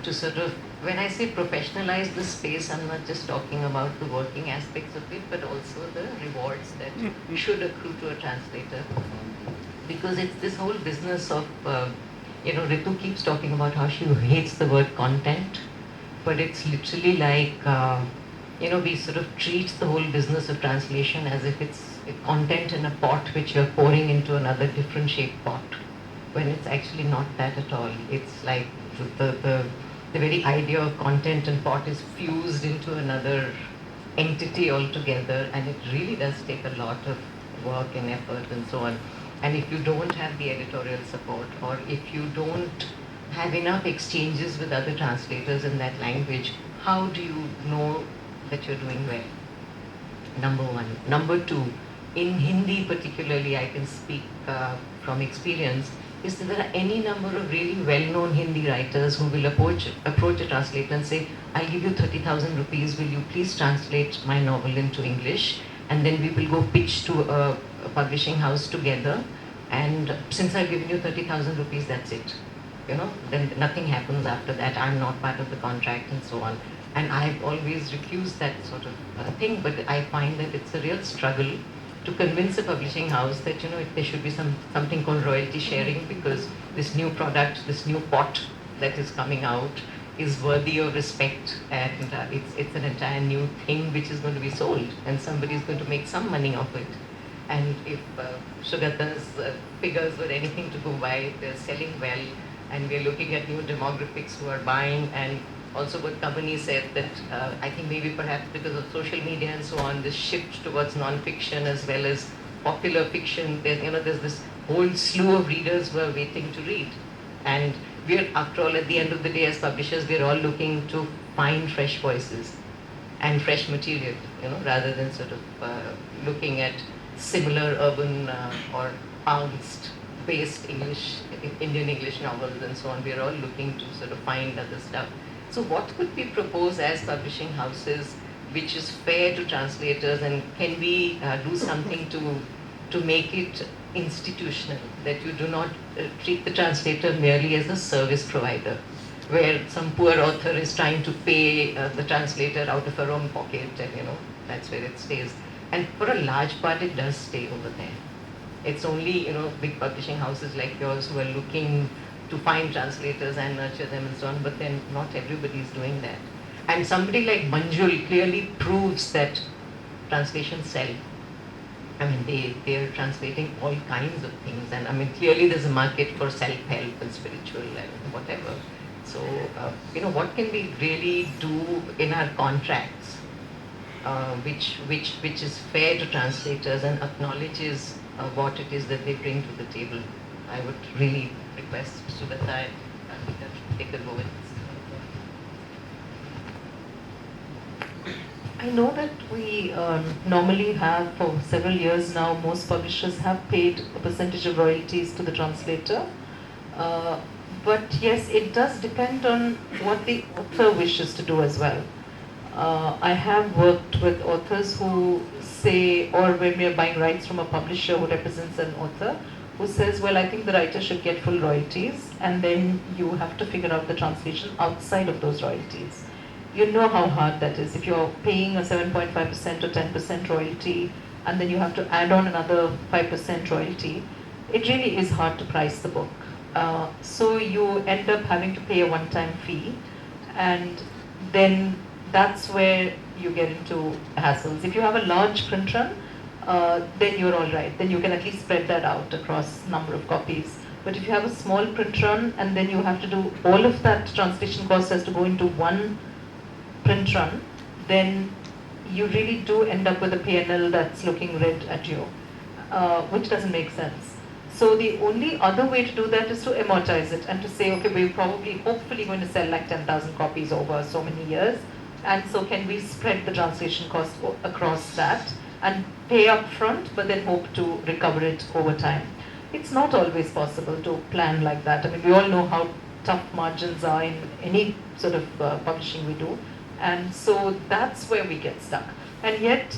to sort of, when I say professionalize the space, I'm not just talking about the working aspects of it, but also the rewards that should accrue to a translator. Because it's this whole business of, you know, Ritu keeps talking about how she hates the word content, but it's literally like, you know, we sort of treat the whole business of translation as if it's a content in a pot which you're pouring into another different shaped pot, when it's actually not that at all. It's like the very idea of content and pot is fused into another entity altogether, and it really does take a lot of work and effort and so on. And if you don't have the editorial support, or if you don't have enough exchanges with other translators in that language, how do you know that you're doing well? Number one. Number two, in Hindi particularly, I can speak from experience, is that there are any number of really well-known Hindi writers who will approach a translator and say, I'll give you 30,000 rupees, will you please translate my novel into English? And then we will go pitch to a publishing house together, and since I've given you 30,000 rupees, that's it. You know, then nothing happens after that, I'm not part of the contract and so on. And I've always recused that sort of thing, but I find that it's a real struggle to convince a publishing house that, you know, there should be something called royalty sharing, because this new product, this new pot that is coming out is worthy of respect, and it's an entire new thing which is going to be sold, and somebody is going to make some money off it. And if Sugata's figures were anything to go by, they're selling well, and we're looking at new demographics who are buying. And also what Kamini said, that I think maybe perhaps because of social media and so on, this shift towards non-fiction as well as popular fiction, there's this whole slew of readers who are waiting to read. And we're, after all, at the end of the day, as publishers, we're all looking to find fresh voices and fresh material, rather than sort of looking at similar urban or angst-based Indian English novels and so on. We're all looking to sort of find other stuff. So what could we propose as publishing houses which is fair to translators, and can we do something to make it institutional, that you do not treat the translator merely as a service provider, where some poor author is trying to pay the translator out of her own pocket, and that's where it stays. And for a large part, it does stay over there. It's only big publishing houses like yours who are looking to find translators and nurture them and so on, but then not everybody is doing that. And somebody like Manjul clearly proves that translations sell. I mean, they're translating all kinds of things, and I mean, clearly there's a market for self-help and spiritual and whatever. So, what can we really do in our contracts, which is fair to translators and acknowledges what it is that they bring to the table? I would really request Sugata and Kartika to take a go with this. I know that we normally have, for several years now, most publishers have paid a percentage of royalties to the translator. But yes, it does depend on what the author wishes to do as well. I have worked with authors who say, or when we are buying rights from a publisher who represents an author, who says, well, I think the writer should get full royalties, and then you have to figure out the translation outside of those royalties. You know how hard that is. If you're paying a 7.5% or 10% royalty, and then you have to add on another 5% royalty, it really is hard to price the book. So you end up having to pay a one-time fee, and then that's where you get into hassles. If you have a large print run, then you're all right. Then you can at least spread that out across number of copies. But if you have a small print run, and then you have to do all of that translation cost has to go into one print run, then you really do end up with a P&L that's looking red at you, which doesn't make sense. So the only other way to do that is to amortize it and to say, okay, we're probably, hopefully going to sell like 10,000 copies over so many years, and so can we spread the translation cost across that and pay up front, but then hope to recover it over time. It's not always possible to plan like that. I mean, we all know how tough margins are in any sort of publishing we do. And so that's where we get stuck. And yet,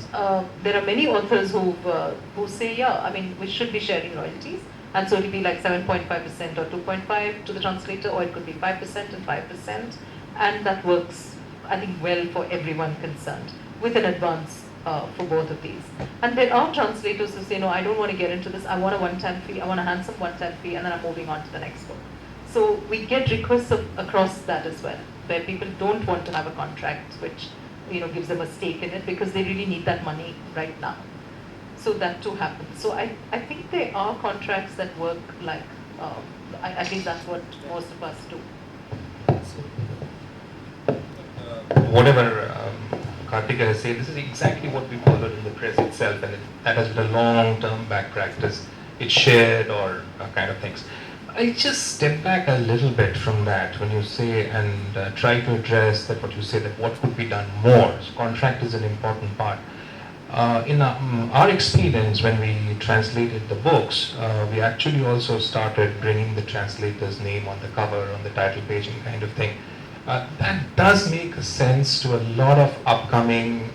there are many authors who say, yeah, I mean, we should be sharing royalties. And so it'll be like 7.5% or 2.5 to the translator, or it could be 5% and 5%. And that works, I think, well for everyone concerned, with an advance for both of these. And there are translators who say, no, I don't want to get into this. I want a one-time fee. I want a handsome one-time fee, and then I'm moving on to the next book. So we get requests across that as well, where people don't want to have a contract which gives them a stake in it because they really need that money right now. So that too happens. So I think there are contracts that work like, at least that's what most of us do. Whatever Kartika has said, this is exactly what we followed in the press itself, and that has been a long-term back practice. It's shared or kind of things. I just step back a little bit from that when you say and try to address that what you say, that what could be done more. So contract is an important part. In our experience, when we translated the books, we actually also started bringing the translator's name on the cover, on the title page and kind of thing. That does make sense to a lot of upcoming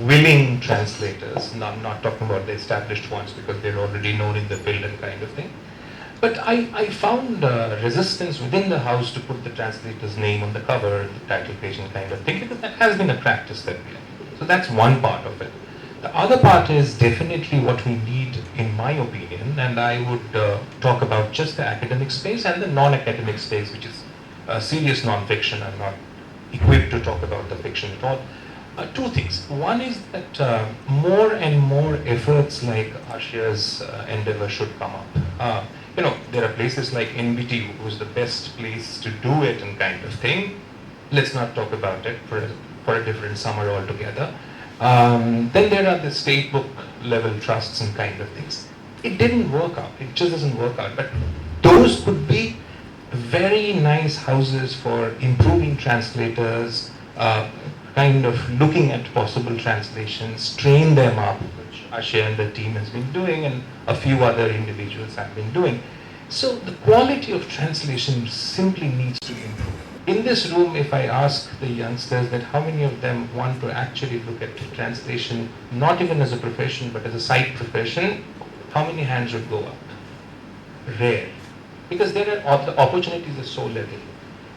willing translators. Now, I'm not talking about the established ones because they're already known in the field and kind of thing. But I found resistance within the house to put the translator's name on the cover, the title page and kind of thing, because that has been a practice that we have. So that's one part of it. The other part is definitely what we need, in my opinion, and I would talk about just the academic space and the non-academic space, which is serious non-fiction. I'm not equipped to talk about the fiction at all. Two things. One is that more and more efforts like Ashia's endeavor should come up. There are places like NBT, who's the best place to do it and kind of thing. Let's not talk about it for a different summer altogether. Then there are the state book level trusts and kind of things. It didn't work out. It just doesn't work out. But those could be very nice houses for improving translators, kind of looking at possible translations, train them up, which Ashia and the team has been doing, and a few other individuals have been doing. So the quality of translation simply needs to improve. In this room, if I ask the youngsters that how many of them want to actually look at translation, not even as a profession, but as a side profession, how many hands would go up? Rare. Because the opportunities are so little.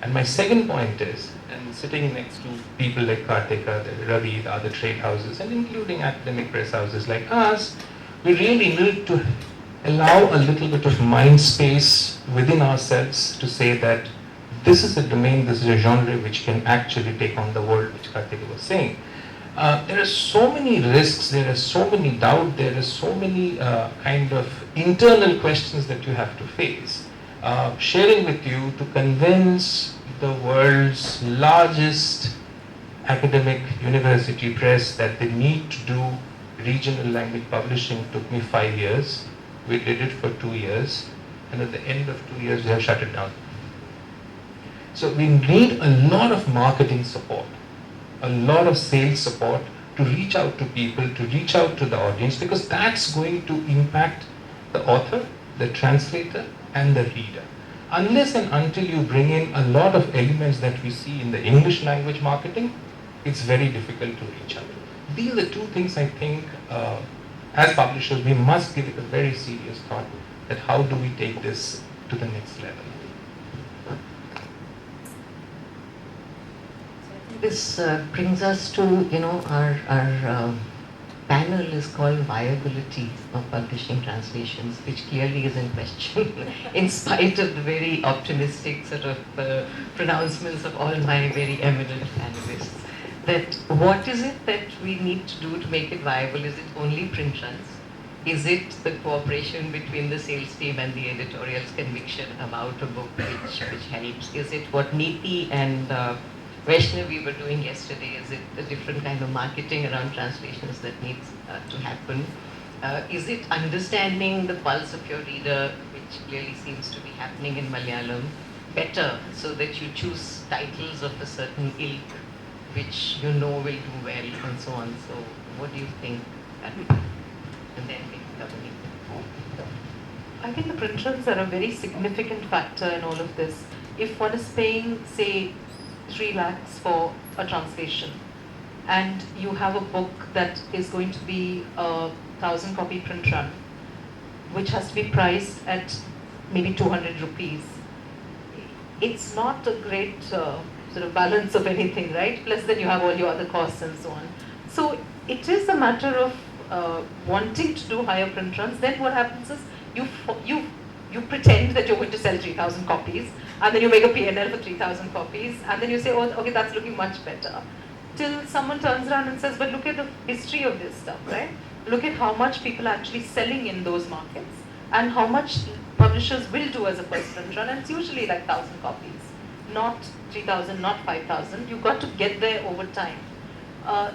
And my second point is, and sitting next to people like Kartika, Ravi, the other trade houses, and including academic press houses like us, we really need to allow a little bit of mind space within ourselves to say that this is a domain, this is a genre which can actually take on the world, which Kartika was saying. There are so many risks, there is so many doubt, there is so many kind of internal questions that you have to face. Sharing with you to convince the world's largest academic university press that they need to do regional language publishing took me 5 years. We did it for 2 years, and at the end of 2 years we have shut it down. So we need a lot of marketing support, a lot of sales support to reach out to people, to reach out to the audience, because that's going to impact the author, the translator, and the reader. Unless and until you bring in a lot of elements that we see in the English language marketing, it's very difficult to reach out. These are the two things I think, as publishers, we must give it a very serious thought, that how do we take this to the next level. This brings us to, our panel is called Viability of Publishing Translations, which clearly is in question, in spite of the very optimistic sort of pronouncements of all my very eminent panelists. That what is it that we need to do to make it viable? Is it only print runs? Is it the cooperation between the sales team and the editorial's conviction about a book which helps? Is it what Neeti and Vaishnavi were doing yesterday? Is it a different kind of marketing around translations that needs to happen? Is it understanding the pulse of your reader, which clearly seems to be happening in Malayalam, better, so that you choose titles of a certain ilk, which you know will do well, and so on? So what do you think? And then we can cover it. I think the print runs are a very significant factor in all of this. If one is paying, say, 3 lakhs for a translation, and you have a book that is going to be a 1,000 copy print run, which has to be priced at maybe 200 rupees, it's not a great sort of balance of anything, right? Plus then you have all your other costs and so on. So it is a matter of wanting to do higher print runs. Then what happens is you pretend that you're going to sell 3,000 copies, and then you make a P&L for 3,000 copies, and then you say, oh, okay, that's looking much better. Till someone turns around and says, but look at the history of this stuff, right? Look at how much people are actually selling in those markets, and how much publishers will do as a first print run, and it's usually like 1,000 copies, not 3,000, not 5,000. You've got to get there over time.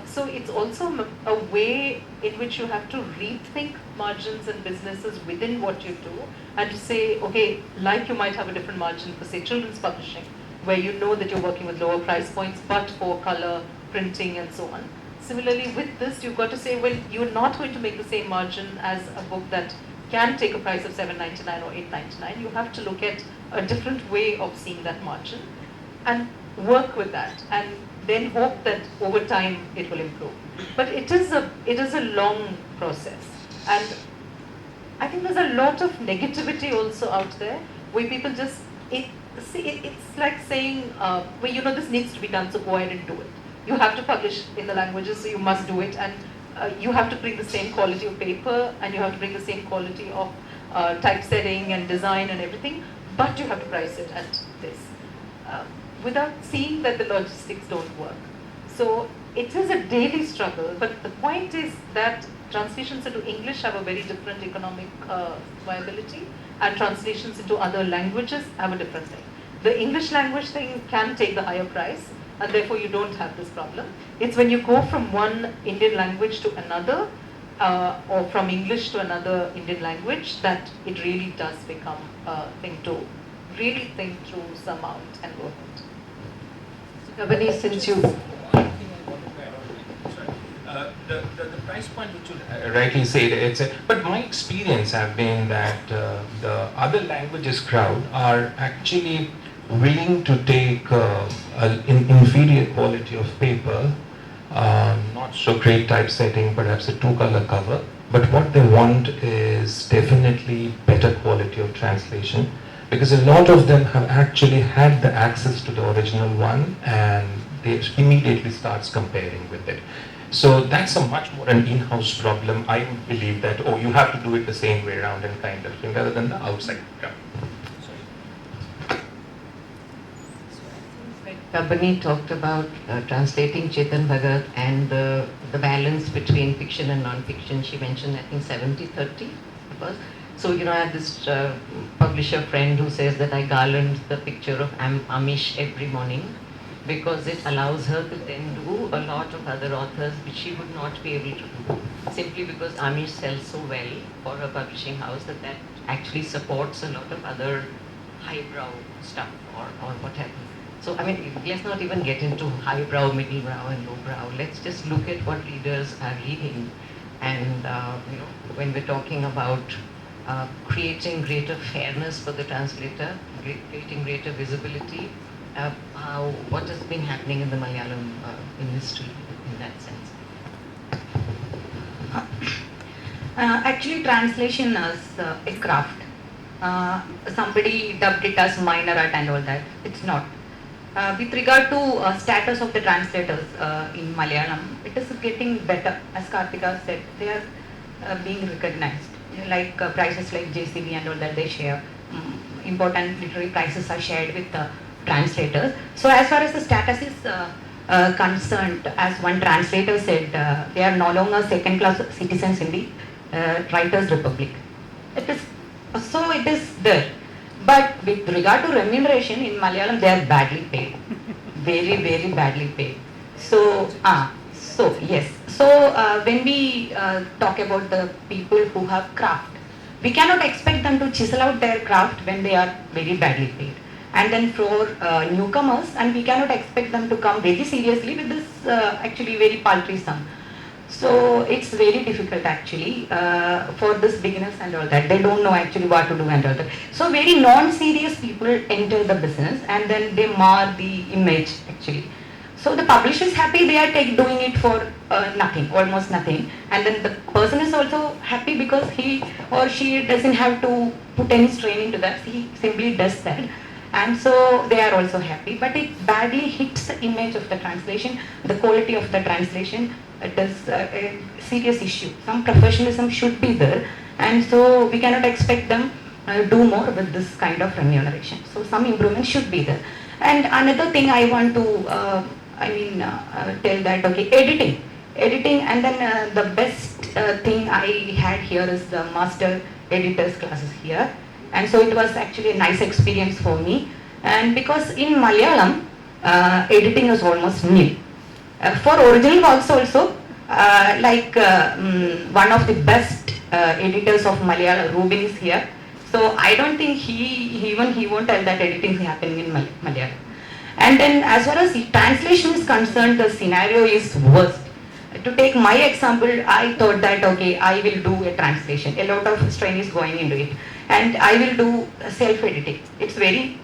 So it's also a way in which you have to rethink margins and businesses within what you do, and to say, okay, like you might have a different margin for, say, children's publishing, where you know that you're working with lower price points, but for color, printing, and so on. Similarly, with this, you've got to say, well, you're not going to make the same margin as a book that can take a price of $7.99 or $8.99. You have to look at a different way of seeing that margin and work with that, and then hope that over time it will improve. But it is a long process, and I think there's a lot of negativity also out there, where people just it's like saying, well, you know, this needs to be done, so go ahead and do it. You have to publish in the languages, so you must do it, and you have to bring the same quality of paper, and you have to bring the same quality of typesetting and design and everything, but you have to price it at this. without seeing that the logistics don't work. So it is a daily struggle, but the point is that translations into English have a very different economic viability, and translations into other languages have a different thing. The English language thing can take the higher price, and therefore you don't have this problem. It's when you go from one Indian language to another, or from English to another Indian language, that it really does become a thing to really think through, sum out, and work out. Kabani, since you the price point which you rightly said, but my experience have been that the other languages crowd are actually willing to take an inferior quality of paper, not so great typesetting, perhaps a 2-color cover, but what they want is definitely better quality of translation, because a lot of them have actually had the access to the original one and they immediately starts comparing with it. So that's a much more an in-house problem. I would believe that, oh, you have to do it the same way around and kind of thing, rather than the outside. Yeah. Kabani talked about translating Chetan Bhagat and the balance between fiction and non-fiction. She mentioned, I think, 70-30. So, I have this publisher friend who says that I garland the picture of Amish every morning because it allows her to then do a lot of other authors which she would not be able to do, simply because Amish sells so well for a publishing house that actually supports a lot of other highbrow stuff or whatever. So, let's not even get into highbrow, middlebrow and lowbrow. Let's just look at what readers are reading. And, when we're talking about creating greater fairness for the translator, creating greater visibility, what has been happening in the Malayalam industry in that sense? Actually, translation is a craft. Somebody dubbed it as minor art and all that. It's not. With regard to status of the translators in Malayalam, it is getting better. As Karthika said, they are being recognized. Like prizes like JCB and all that they share. Important literary prizes are shared with translators. So as far as the status is concerned, as one translator said, they are no longer second-class citizens in the Writers' Republic. It is there. But with regard to remuneration in Malayalam, they are badly paid, very, very badly paid. So yes. So when we talk about the people who have craft, we cannot expect them to chisel out their craft when they are very badly paid. And then for newcomers, and we cannot expect them to come very seriously with this actually very paltry sum. So it's very difficult actually for this beginners and all that. They don't know actually what to do and all that. So very non-serious people enter the business and then they mar the image actually. So the publisher is happy, they are doing it for nothing, almost nothing. And then the person is also happy because he or she doesn't have to put any strain into that. He simply does that. And so they are also happy. But it badly hits the image of the translation, the quality of the translation. It is a serious issue. Some professionalism should be there. And so we cannot expect them do more with this kind of remuneration. So some improvement should be there. And another thing I want to tell that, okay, editing, and then the best thing I had here is the master editors classes here, and so it was actually a nice experience for me. And because in Malayalam, editing is almost nil. For original works also, one of the best editors of Malayalam, Rubin is here. So I don't think he won't tell that editing is happening in Malayalam. And then as far as translation is concerned, the scenario is worst. To take my example, I thought that, okay, I will do a translation. A lot of strain is going into it. And I will do self-editing. It's very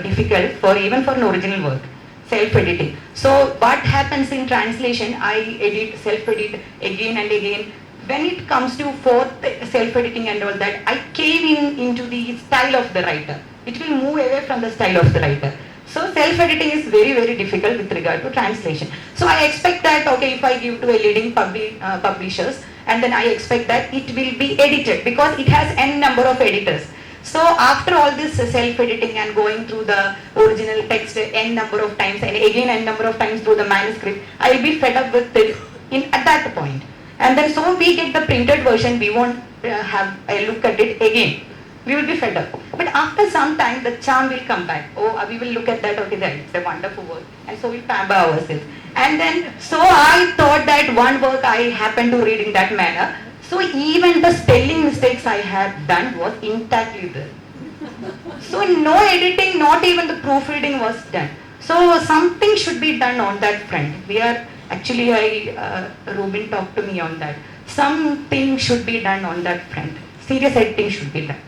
difficult even for an original work, self-editing. So what happens in translation, I self-edit again and again. When it comes to fourth self-editing and all that, I cave into the style of the writer. It will move away from the style of the writer. So self-editing is very, very difficult with regard to translation. So I expect that, okay, if I give to a leading publishers, and then I expect that it will be edited because it has n number of editors. So after all this self-editing and going through the original text n number of times and again n number of times through the manuscript, I will be fed up with it at that point. And then so we get the printed version, we won't have a look at it again. We will be fed up. But after some time, the charm will come back. Oh, we will look at that, okay, then it's a wonderful work. And so we'll pamper ourselves. And then, so I thought that one work I happened to read in that manner. So even the spelling mistakes I had done was intactly there. So no editing, not even the proofreading was done. So something should be done on that front. Robin talked to me on that. Something should be done on that front. Serious editing should be done.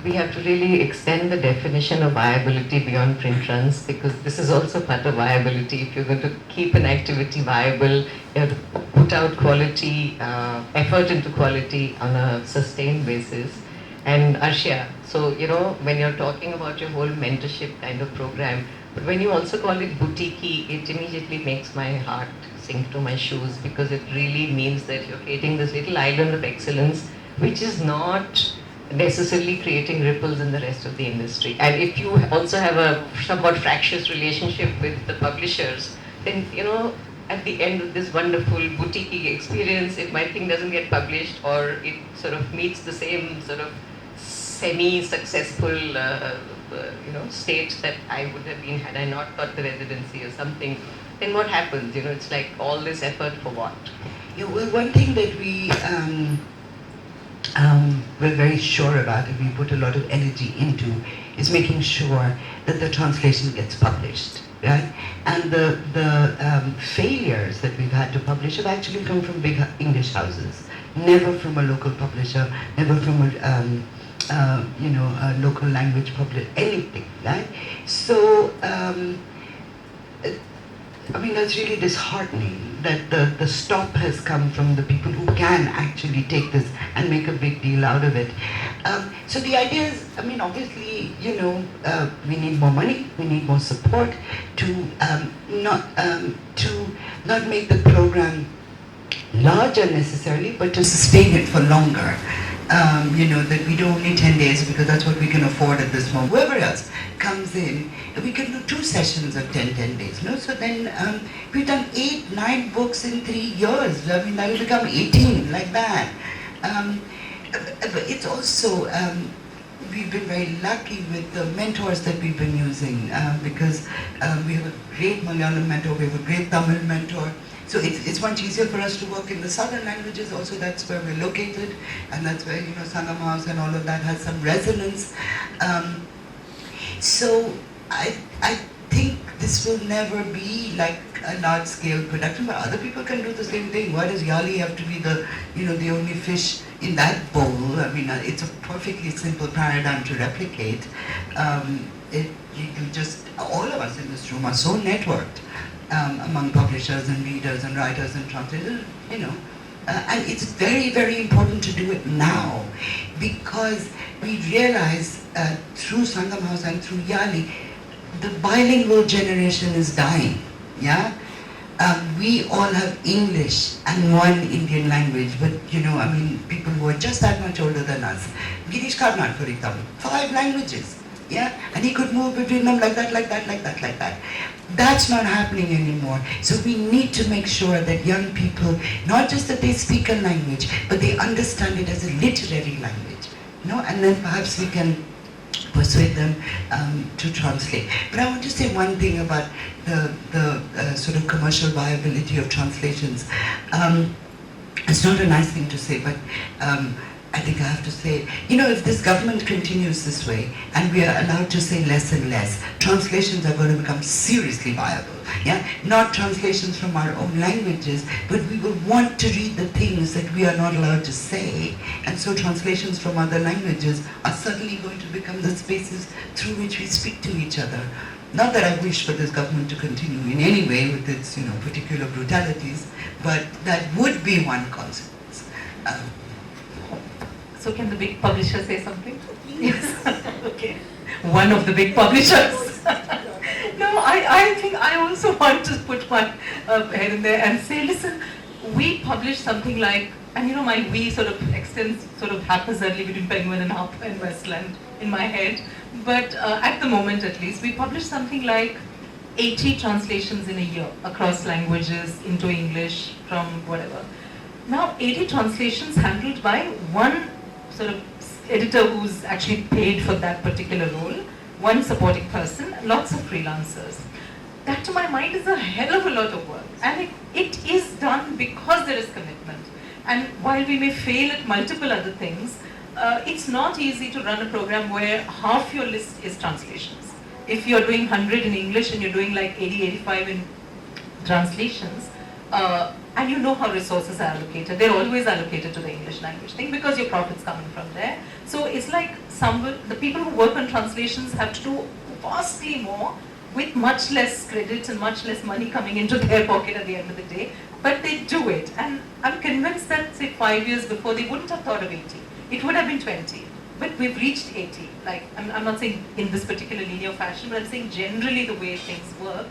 We have to really extend the definition of viability beyond print runs, because this is also part of viability. If you're going to keep an activity viable, you have to put out quality, effort into quality on a sustained basis. And Arshia, so when you're talking about your whole mentorship kind of program, but when you also call it boutique-y, it immediately makes my heart sink to my shoes, because it really means that you're creating this little island of excellence, which is not necessarily creating ripples in the rest of the industry. And if you also have a somewhat fractious relationship with the publishers, then at the end of this wonderful boutique experience, if my thing doesn't get published or it sort of meets the same sort of semi-successful state that I would have been had I not got the residency or something, then what happens? It's like all this effort for what? Yeah, well, one thing that we're very sure about and we put a lot of energy into is making sure that the translation gets published, right? And the failures that we've had to publish have actually come from big English houses, never from a local publisher, never from a local language publisher, anything, right? So, that's really disheartening that the stop has come from the people who can actually take this and make a big deal out of it. So the idea is, obviously, we need more money, we need more support to not make the program larger necessarily, but to sustain it for longer. That we do only 10 days because that's what we can afford at this moment. Whoever else comes in, we can do 2 sessions of 10 days. So then we've done 8, 9 books in 3 years. That will become 18, like that. But it's also, we've been very lucky with the mentors that we've been using because we have a great Malayalam mentor, we have a great Tamil mentor. So it's much easier for us to work in the southern languages. Also, that's where we're located, and that's where Sangam House and all of that has some resonance. So I think this will never be like a large-scale production, but other people can do the same thing. Why does Yali have to be the the only fish in that bowl? It's a perfectly simple paradigm to replicate. All of us in this room are so networked. Among publishers and readers and writers and translators, and it's very, very important to do it now because we realize through Sangam House and through Yali, the bilingual generation is dying, yeah? We all have English and one Indian language, but people who are just that much older than us. Girish Karnad, for example, 5 languages. Yeah, and he could move between them like that, like that, like that, like that. That's not happening anymore. So we need to make sure that young people, not just that they speak a language, but they understand it as a literary language. And then perhaps we can persuade them to translate. But I want to say one thing about the sort of commercial viability of translations. It's not a nice thing to say, but I think I have to say, if this government continues this way and we are allowed to say less and less, translations are going to become seriously viable. Yeah, not translations from our own languages, but we will want to read the things that we are not allowed to say, and so translations from other languages are suddenly going to become the spaces through which we speak to each other. Not that I wish for this government to continue in any way with its, particular brutalities, but that would be one consequence. So can the big publisher say something? Yes. Okay. One of the big publishers. No, I think I also want to put my head in there and say, listen, we publish something like, and my we sort of distance sort of haphazardly between Penguin and Harper and Westland in my head. But at the moment at least, we publish something like 80 translations in a year across languages into English from whatever. Now 80 translations handled by one sort of editor who's actually paid for that particular role, one supporting person, lots of freelancers. That to my mind is a hell of a lot of work, and it is done because there is commitment. And while we may fail at multiple other things, it's not easy to run a program where half your list is translations. If you're doing 100 in English and you're doing like 80, 85 in translations, and you know how resources are allocated, they're always allocated to the English language thing because your profit's coming from there. So it's like the people who work on translations have to do vastly more with much less credit and much less money coming into their pocket at the end of the day, but they do it. And I'm convinced that, say, 5 years before, they wouldn't have thought of 80. It would have been 20, but we've reached 80. Like, I'm not saying in this particular linear fashion, but I'm saying generally the way things work,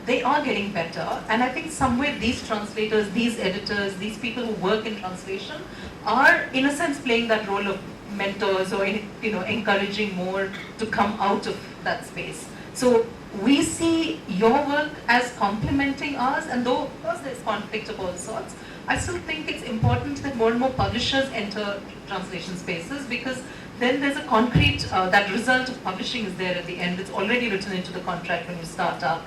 they are getting better. And I think somewhere these translators, these editors, these people who work in translation are, in a sense, playing that role of mentors or, encouraging more to come out of that space. So we see your work as complementing ours, and though of course there's conflict of all sorts, I still think it's important that more and more publishers enter translation spaces, because then there's a concrete, that result of publishing is there at the end. It's already written into the contract when you start up.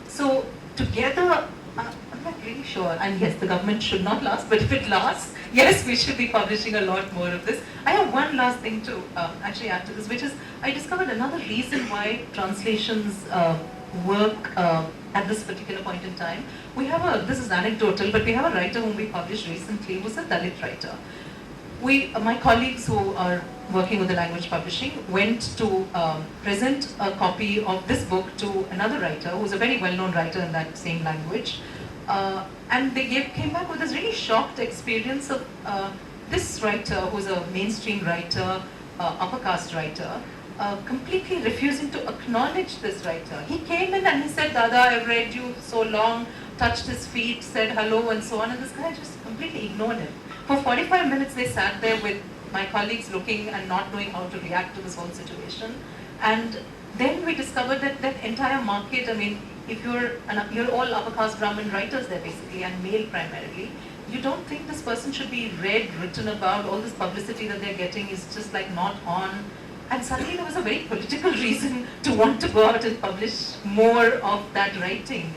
So together, I'm not really sure, and yes, the government should not last, but if it lasts, yes, we should be publishing a lot more of this. I have one last thing to actually add to this, which is I discovered another reason why translations work at this particular point in time. We have this is anecdotal, but we have a writer whom we published recently who's a Dalit writer. My colleagues who are working with the language publishing went to present a copy of this book to another writer who's a very well-known writer in that same language. And they came back with this really shocked experience of this writer, who's a mainstream writer, upper caste writer, completely refusing to acknowledge this writer. He came in and he said, "Dada, I've read you so long," touched his feet, said hello and so on, and this guy just completely ignored him. For 45 minutes they sat there with my colleagues looking and not knowing how to react to this whole situation. And then we discovered that that entire market, I mean, if you're all upper caste Brahmin writers there basically, and male primarily, you don't think this person should be read, written about, all this publicity that they're getting is just like not on. And suddenly there was a very political reason to want to go out and publish more of that writing,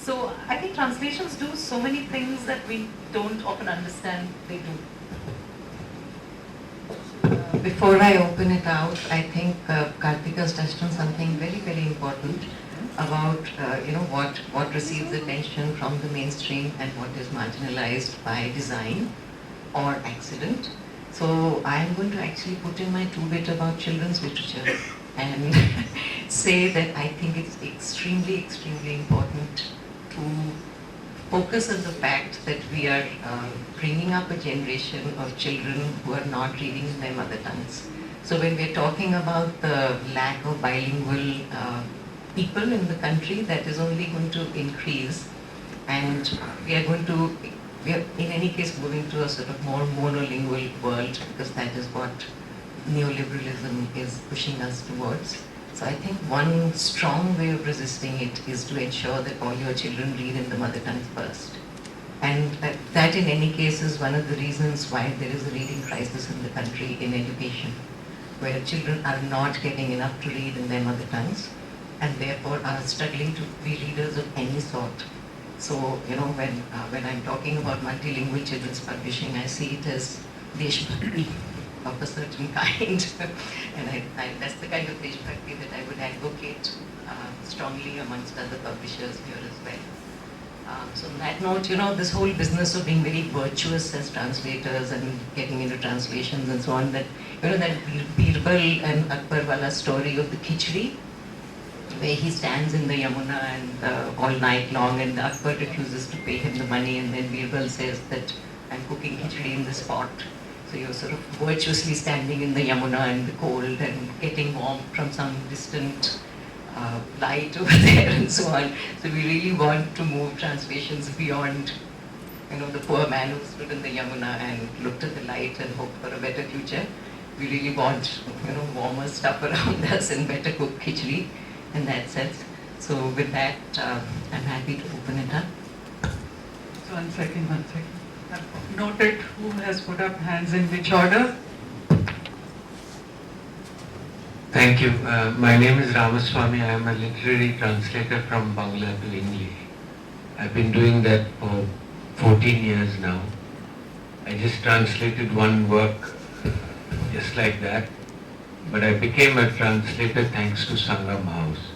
So I think translations do so many things that we don't often understand they do. Before I open it out, I think Karthika's touched on something very, very important about what receives attention from the mainstream and what is marginalized by design or accident. So I am going to actually put in my 2 bit about children's literature and say that I think it's extremely, extremely important to focus on the fact that we are bringing up a generation of children who are not reading in their mother tongues. So when we're talking about the lack of bilingual people in the country, that is only going to increase, and we are in any case moving to a sort of more monolingual world, because that is what neoliberalism is pushing us towards. So I think one strong way of resisting it is to ensure that all your children read in the mother tongue first. And that in any case is one of the reasons why there is a reading crisis in the country in education, where children are not getting enough to read in their mother tongues and therefore are struggling to be readers of any sort. So, when I'm talking about multilingual children's publishing, I see it as Deshbhakti of a certain kind. And that's the kind of Deshbhakti that I would advocate strongly amongst other publishers here as well. So on that note, this whole business of being very virtuous as translators and getting into translations and so on, that Birbal and Akbarwala story of the khichdi, where he stands in the Yamuna and all night long, and Akbar refuses to pay him the money, and then Birbal says that I'm cooking khichdi in this pot. So you're sort of virtuously standing in the Yamuna in the cold and getting warmth from some distant light over there and so on. So we really want to move translations beyond the poor man who stood in the Yamuna and looked at the light and hoped for a better future. We really want, warmer stuff around us and better cooked khichdi in that sense. So with that, I'm happy to open it up. So 1 second, 1 second. I've noted who has put up hands in which order. Thank you. My name is Ramaswamy. I am a literary translator from Bangla to English. I've been doing that for 14 years now. I just translated one work just like that, but I became a translator thanks to Sangam House.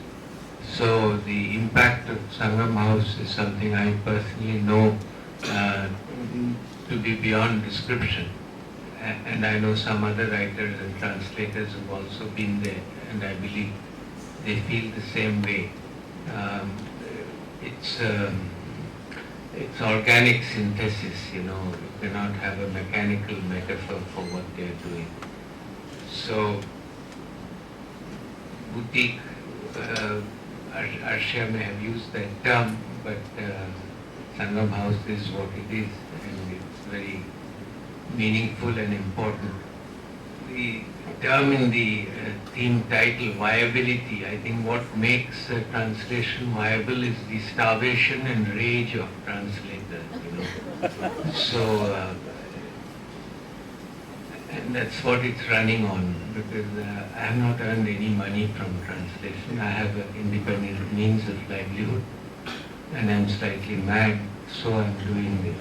So the impact of Sangam House is something I personally know to be beyond description. And I know some other writers and translators have also been there, and I believe they feel the same way. It's organic synthesis, you cannot have a mechanical metaphor for what they're doing. So, boutique, Arshia may have used that term, but Sangam House is what it is, and it's very meaningful and important. The term in the theme title, viability, I think what makes a translation viable is the starvation and rage of translators. So, and that's what it's running on, because I have not earned any money from translation. I have an independent means of livelihood, and I'm slightly mad, so I'm doing it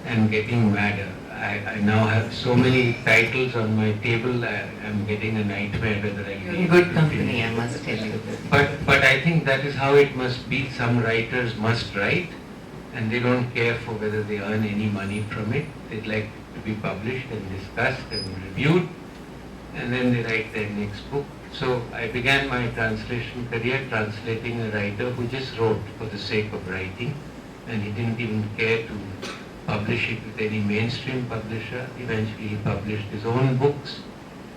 and getting madder. I now have so many titles on my table, I'm getting a nightmare whether I You're in good company, I must tell you. But I think that is how it must be. Some writers must write, and they don't care for whether they earn any money from it. They'd like to be published and discussed and reviewed, and then they write their next book. So I began my translation career translating a writer who just wrote for the sake of writing, and he didn't even care to publish it with any mainstream publisher. Eventually he published his own books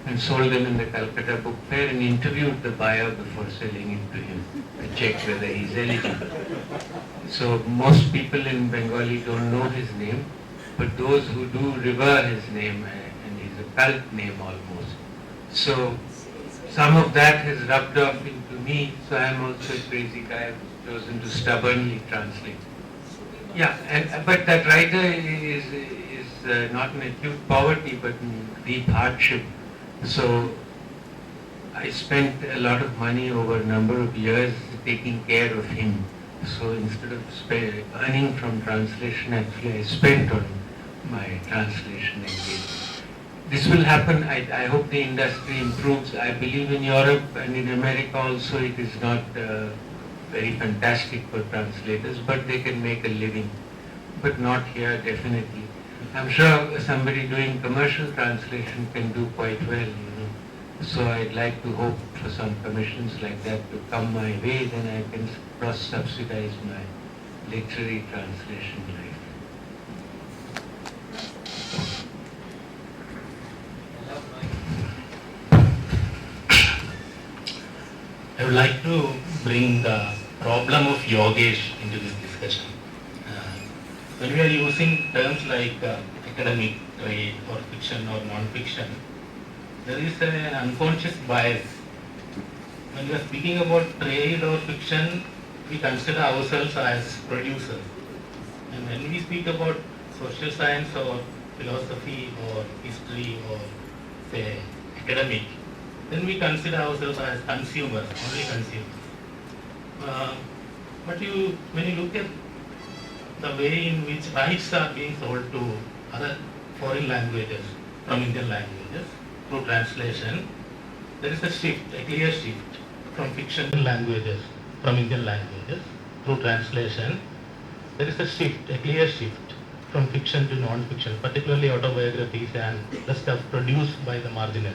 and sold them in the Calcutta Book Fair and interviewed the buyer before selling it to him to check whether he's eligible. So most people in Bengali don't know his name, but those who do revere his name, and he's a cult name almost. So some of that has rubbed off into me, so I'm also a crazy guy who's chosen to stubbornly translate. Yeah, but that writer is not in acute poverty, but in deep hardship. So I spent a lot of money over a number of years taking care of him. So instead of earning from translation, actually I spent on my translation engagement. This will happen. I hope the industry improves. I believe in Europe and in America also it is not very fantastic for translators, but they can make a living. But not here, definitely. I'm sure somebody doing commercial translation can do quite well, So I'd like to hope for some commissions like that to come my way, then I can cross-subsidize my literary translation life. I would like to bring the problem of Yogesh into this discussion. When we are using terms like academic, trade, or fiction or non-fiction, there is an unconscious bias. When we are speaking about trade or fiction, we consider ourselves as producers. And when we speak about social science or philosophy or history or say academic, then we consider ourselves as consumers, only consumers. But when you look at the way in which rights are being sold to other foreign languages from Indian languages through translation, there is a shift, a clear shift from fiction languages from Indian languages through translation. There is a shift, a clear shift from fiction to non-fiction, particularly autobiographies and the stuff produced by the marginal.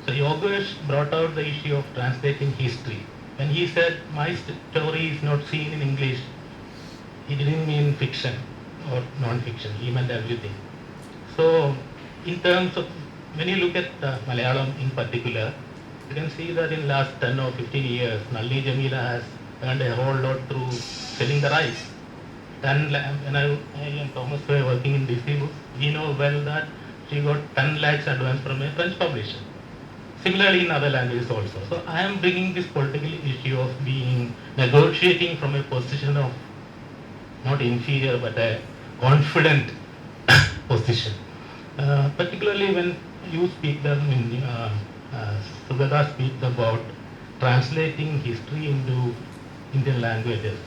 So Yogesh brought out the issue of translating history. When he said, my story is not seen in English, he didn't mean fiction or non-fiction, he meant everything. So in terms of, when you look at Malayalam in particular, you can see that in last 10 or 15 years, Nalini Jamila has earned a whole lot through selling the rights. when I and Thomas were working in DC Books, we know well that she got 10 lakhs advance from a French publisher. Similarly in other languages also. So I am bringing this political issue of negotiating from a position of not inferior but a confident position. Particularly when you speak, Sugata speaks about translating history into Indian languages.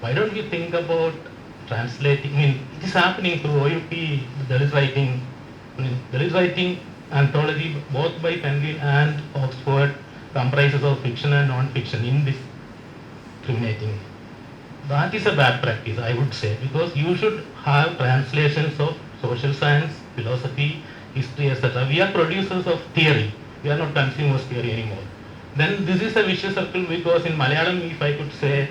Why don't you think about translating? It is happening through OUP. There is writing anthology both by Penguin and Oxford comprises of fiction and non-fiction in this discriminating. That is a bad practice, I would say, because you should have translations of social science, philosophy, history, etc. We are producers of theory. We are not consumers of theory anymore. Then this is a vicious circle because in Malayalam, if I could say,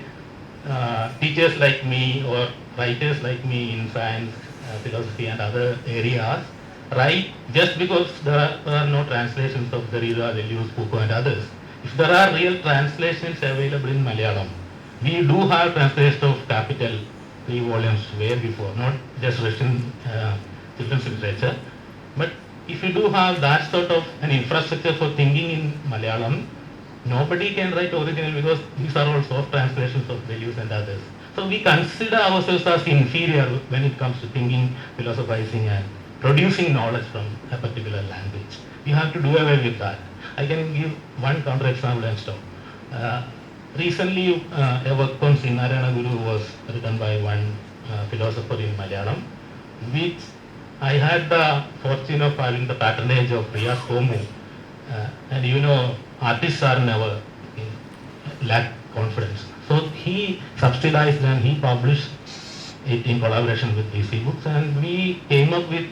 teachers like me or writers like me in science, philosophy and other areas write just because there are no translations of Derrida, Deleuze, Foucault and others. If there are real translations available in Malayalam, we do have translations of Capital, 3 volumes way before, not just Russian children's literature. But if you do have that sort of an infrastructure for thinking in Malayalam, nobody can write original because these are all soft translations of Deleuze and others. So we consider ourselves as inferior when it comes to thinking, philosophizing and producing knowledge from a particular language. We have to do away with that. I can give one counter example and stop. Recently, a work on Srinarayana Guru was written by one philosopher in Malayalam, which I had the fortune of having the patronage of Riyas Komu. And you know, artists are never lack confidence. So he subsidized and he published it in collaboration with DC Books, and we came up with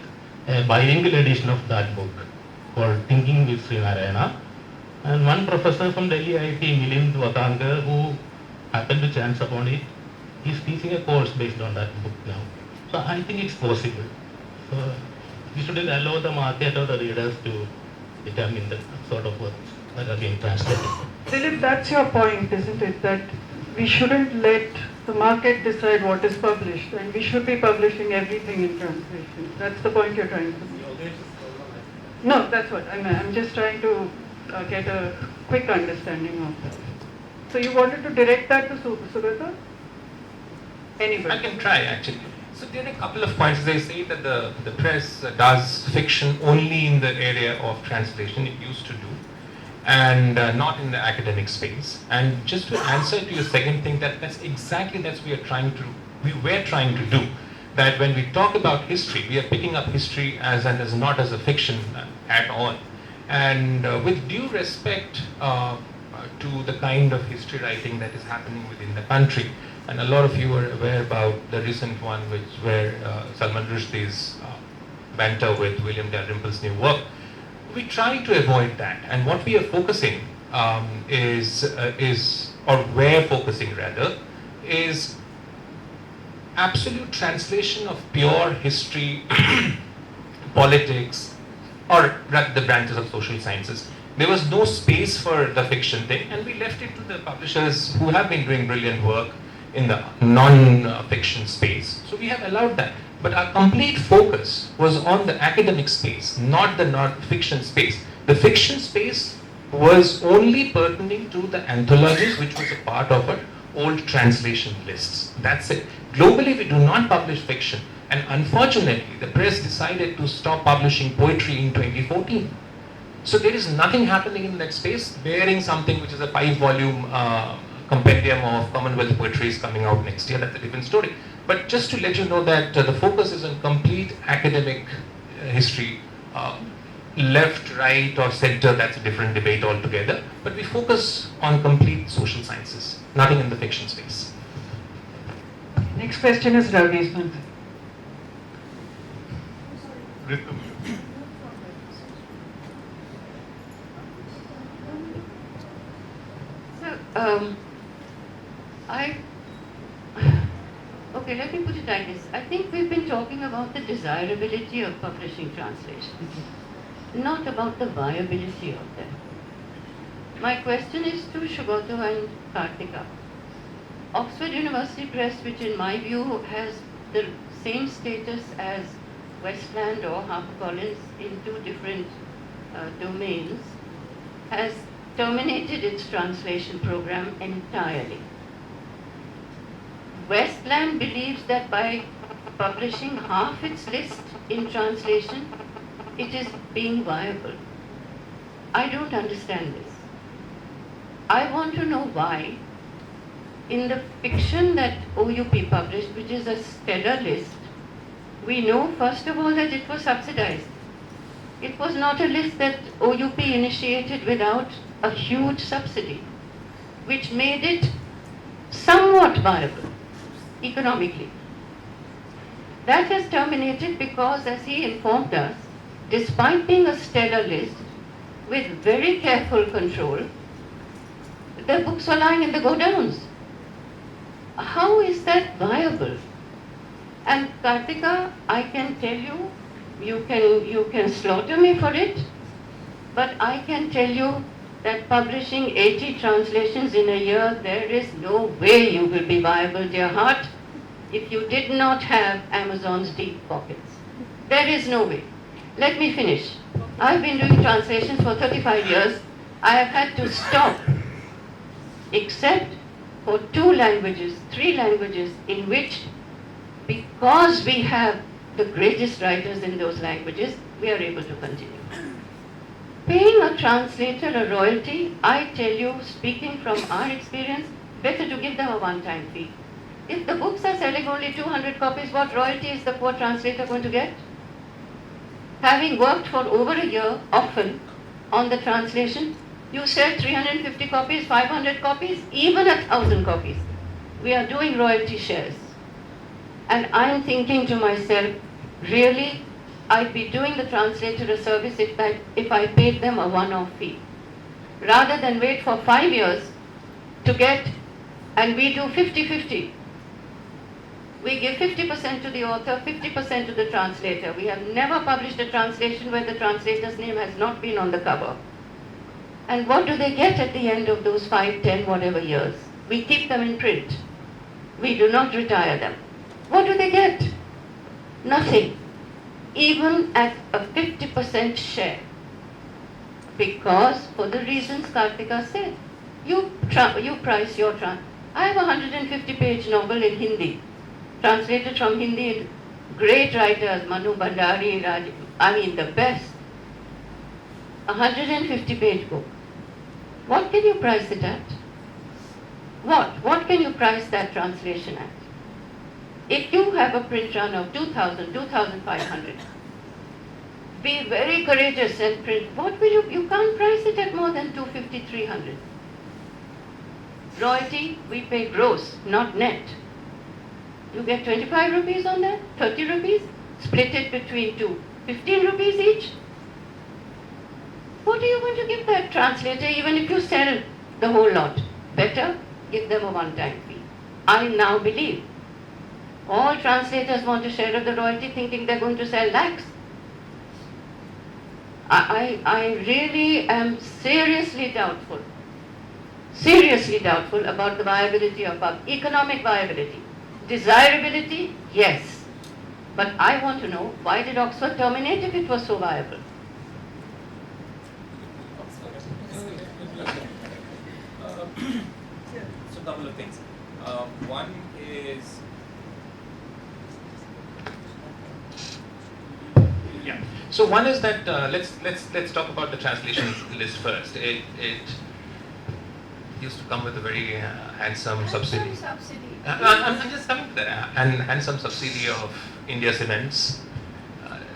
a bilingual edition of that book called Thinking with Srinarayana. And one professor from Delhi IIT, Milind Vatankar, who happened to chance upon it, is teaching a course based on that book now. So I think it's possible. So we shouldn't allow the market or the readers to determine the sort of works that are being translated. Dilip, that's your point, isn't it? That we shouldn't let the market decide what is published, and we should be publishing everything in translation. That's the point you're trying to make. No, that's what I'm just trying to get a quick understanding of that. So you wanted to direct that to Sugata? Anybody? I can try actually. So there are a couple of points. They say that the press does fiction only in the area of translation, it used to do, and not in the academic space. And just to answer to your second thing, that's what we were trying to do. That when we talk about history, we are picking up history as not as a fiction at all. And with due respect to the kind of history writing that is happening within the country, and a lot of you are aware about the recent one where Salman Rushdie's banter with William Dalrymple's new work, we try to avoid that. And what we are focusing we're focusing rather, is absolute translation of pure history, politics, or rather the branches of social sciences. There was no space for the fiction thing, and we left it to the publishers who have been doing brilliant work in the non-fiction space. So we have allowed that. But our complete focus was on the academic space, not the non-fiction space. The fiction space was only pertaining to the anthologies, which was a part of our old translation lists. That's it. Globally, we do not publish fiction. And unfortunately, the press decided to stop publishing poetry in 2014. So there is nothing happening in that space, bearing something which is a 5-volume compendium of Commonwealth poetry is coming out next year. That's a different story. But just to let you know that the focus is on complete academic history. Left, right or center, that's a different debate altogether. But we focus on complete social sciences, nothing in the fiction space. Next question is Ravi's. Okay, let me put it like this. I think we've been talking about the desirability of publishing translations, not about the viability of them. My question is to Sugata and Karthika. Oxford University Press, which in my view has the same status as Westland or HarperCollins in two different domains, has terminated its translation program entirely. Westland believes that by publishing half its list in translation, it is being viable. I don't understand this. I want to know why, in the fiction that OUP published, which is a stellar list, we know first of all that it was subsidized. It was not a list that OUP initiated without a huge subsidy, which made it somewhat viable economically. That has terminated because, as he informed us, despite being a stellar list, with very careful control, the books were lying in the godowns. How is that viable? And Kartika, I can tell you, you can slaughter me for it, but I can tell you that publishing 80 translations in a year, there is no way you will be viable, dear heart, if you did not have Amazon's deep pockets. There is no way. Let me finish. I've been doing translations for 35 years. I have had to stop, except for 2 languages, 3 languages, in which, because we have the greatest writers in those languages, we are able to continue. Paying a translator a royalty, I tell you, speaking from our experience, better to give them a one-time fee. If the books are selling only 200 copies, what royalty is the poor translator going to get? Having worked for over a year, often, on the translation, you sell 350 copies, 500 copies, even 1,000 copies. We are doing royalty shares. And I'm thinking to myself, really, I'd be doing the translator a service if I paid them a one-off fee. Rather than wait for 5 years to get, and we do 50-50. We give 50% to the author, 50% to the translator. We have never published a translation where the translator's name has not been on the cover. And what do they get at the end of those 5, 10, whatever years? We keep them in print. We do not retire them. What do they get? Nothing. Even at a 50% share. Because, for the reasons Kartika said, you price your I have a 150-page novel in Hindi, translated from Hindi, great writers, Manu Bhandari, the best. 150-page book. What can you price it at? What can you price that translation at? If you have a print run of 2,000, 2,500, be very courageous and print. What will you can't price it at more than 250, 300. Royalty, we pay gross, not net. You get 25 rupees on that, 30 rupees, split it between 2, 15 rupees each. What are you going to give that translator even if you sell the whole lot? Better give them a one-time fee. I now believe all translators want a share of the royalty thinking they're going to sell lakhs. I really am seriously doubtful about the viability of economic viability. Desirability, yes. But I want to know, why did Oxford terminate if it was so viable? So a couple of things. One is, yeah. So one is that let's talk about the translation list first. It used to come with a very handsome subsidy. I'm just coming to that. And handsome subsidy of India Cements.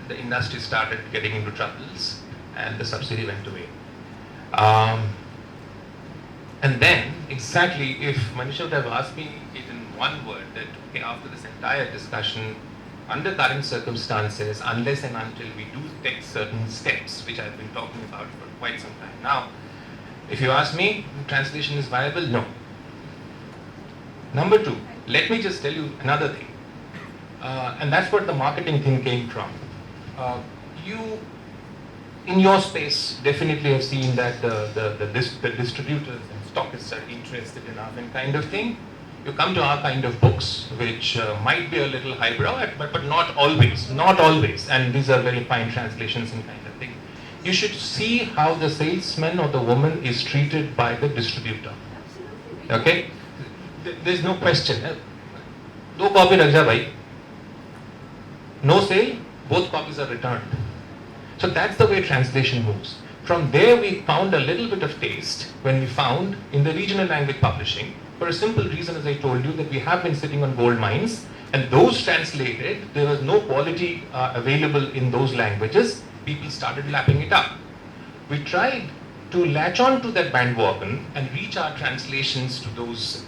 The industry started getting into troubles, and the subsidy went away. And then, exactly, if Manisha would have asked me it in one word, that okay, after this entire discussion, under current circumstances, unless and until we do take certain steps, which I've been talking about for quite some time now, if you ask me, translation is viable? No. Number 2, let me just tell you another thing. And that's what the marketing thing came from. You, in your space, definitely have seen that the distributors and stockists are interested enough in kind of thing. You come to our kind of books, which might be a little highbrow, but not always, not always. And these are very fine translations and kind of thing. You should see how the salesman or the woman is treated by the distributor. Okay? There's no question. Do copy rakh ja bhai. No sale, both copies are returned. So that's the way translation moves. From there we found a little bit of taste when we found in the regional language publishing, for a simple reason, as I told you, that we have been sitting on gold mines, and those translated, there was no quality available in those languages. People started lapping it up. We tried to latch on to that bandwagon and reach our translations to those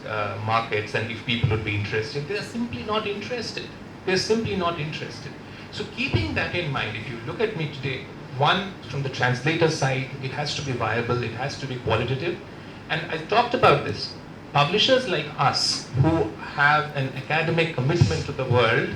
markets, and if people would be interested, they are simply not interested. They're simply not interested. So keeping that in mind, if you look at me today, one, from the translator side, it has to be viable, it has to be qualitative. And I talked about this. Publishers like us, who have an academic commitment to the world,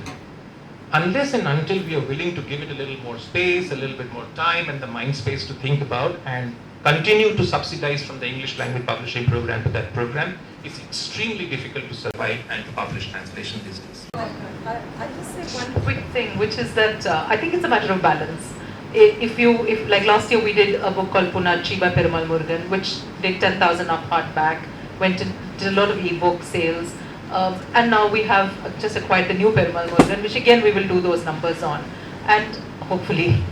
unless and until we are willing to give it a little more space, a little bit more time, and the mind space to think about and continue to subsidize from the English language publishing program to that program, it's extremely difficult to survive and to publish translation these days. I'll just say one quick thing, which is that I think it's a matter of balance. If like last year we did a book called Punarchi by Perumal Murugan, which did 10,000 up hardback, did a lot of e-book sales, and now we have just acquired the new Perumal Murugan, which again we will do those numbers on, and hopefully.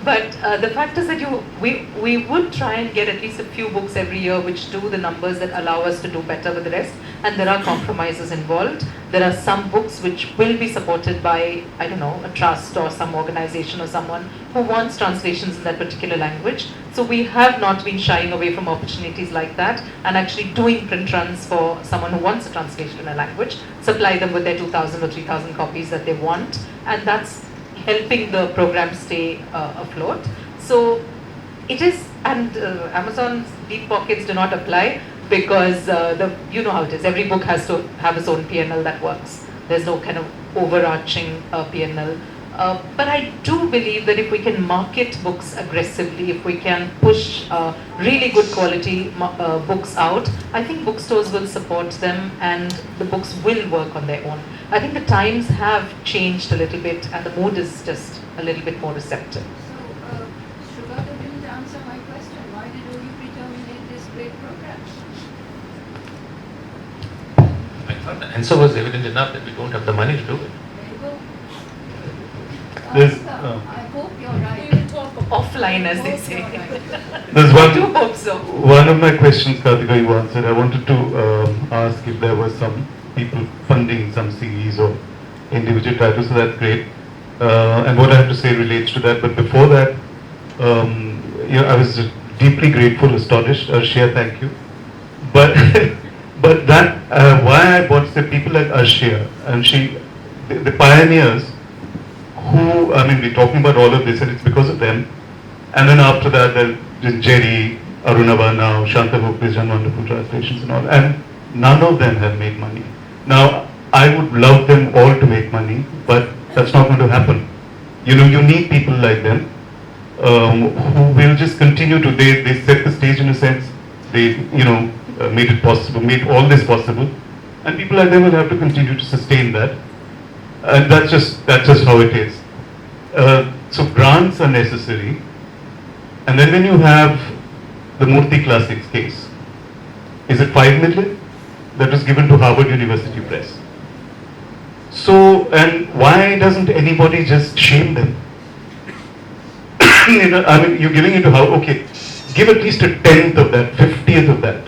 But the fact is that we would try and get at least a few books every year which do the numbers that allow us to do better with the rest, and there are compromises involved. There are some books which will be supported by, I don't know, a trust or some organization or someone who wants translations in that particular language. So we have not been shying away from opportunities like that and actually doing print runs for someone who wants a translation in a language, supply them with their 2,000 or 3,000 copies that they want, and that's helping the program stay afloat. So it is, and Amazon's deep pockets do not apply because you know how it is. Every book has to have its own P&L that works. There's no kind of overarching P&L. But I do believe that if we can market books aggressively, if we can push really good quality books out, I think bookstores will support them and the books will work on their own. I think the times have changed a little bit and the mood is just a little bit more receptive. So, Shrivata didn't answer my question. Why did OUP terminate this great program? I thought the answer was evident enough that we don't have the money to do it. There you go. I hope you're right. We will talk offline, as they say. There's I do hope so. one of my questions, Karthika, you answered. I wanted to ask if there were some people funding some series or individual titles, so that's great. And what I have to say relates to that. But before that, I was deeply grateful, astonished. Arshia, thank you. But but that why I bought the people like Arshia and the pioneers who, I mean, we're talking about all of this and it's because of them. And then after that, there's Jerry, Arunava now, Shanta Hope has done wonderful translations and all. And none of them have made money. Now, I would love them all to make money, but that's not going to happen. You know, you need people like them who will just continue to, they set the stage in a sense, they, made it possible, made all this possible, and people like them will have to continue to sustain that. And that's just how it is. So grants are necessary. And then when you have the Murthy Classics case, is it 5 million? That was given to Harvard University Press. So, and why doesn't anybody just shame them? You're giving it to how, okay, give at least a 10th of that, 50th of that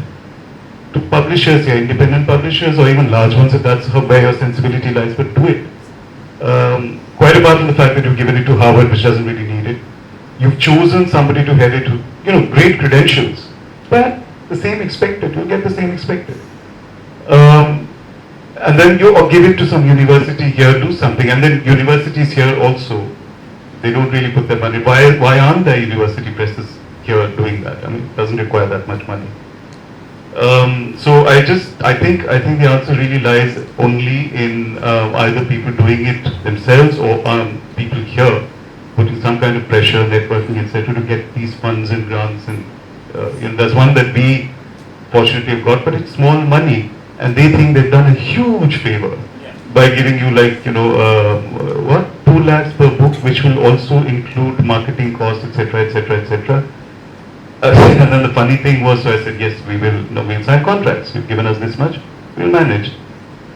to publishers, independent publishers or even large ones if that's where your sensibility lies, but do it. Quite apart from the fact that you've given it to Harvard, which doesn't really need it, you've chosen somebody to head it to, great credentials, but the same expected, you'll get the same expected. And then you give it to some university here, do something, and then universities here also, they don't really put their money. Why aren't there university presses here doing that? I mean, it doesn't require that much money. So I think the answer really lies only in either people doing it themselves or people here putting some kind of pressure, networking, etc., to get these funds and grants. And there's one that we fortunately have got, but it's small money. and they think they've done a huge favor by giving you like, 2 lakhs per book, which will also include marketing costs, etc., etc., etc. And then the funny thing was, so I said, yes, we'll sign contracts. You've given us this much, we'll manage.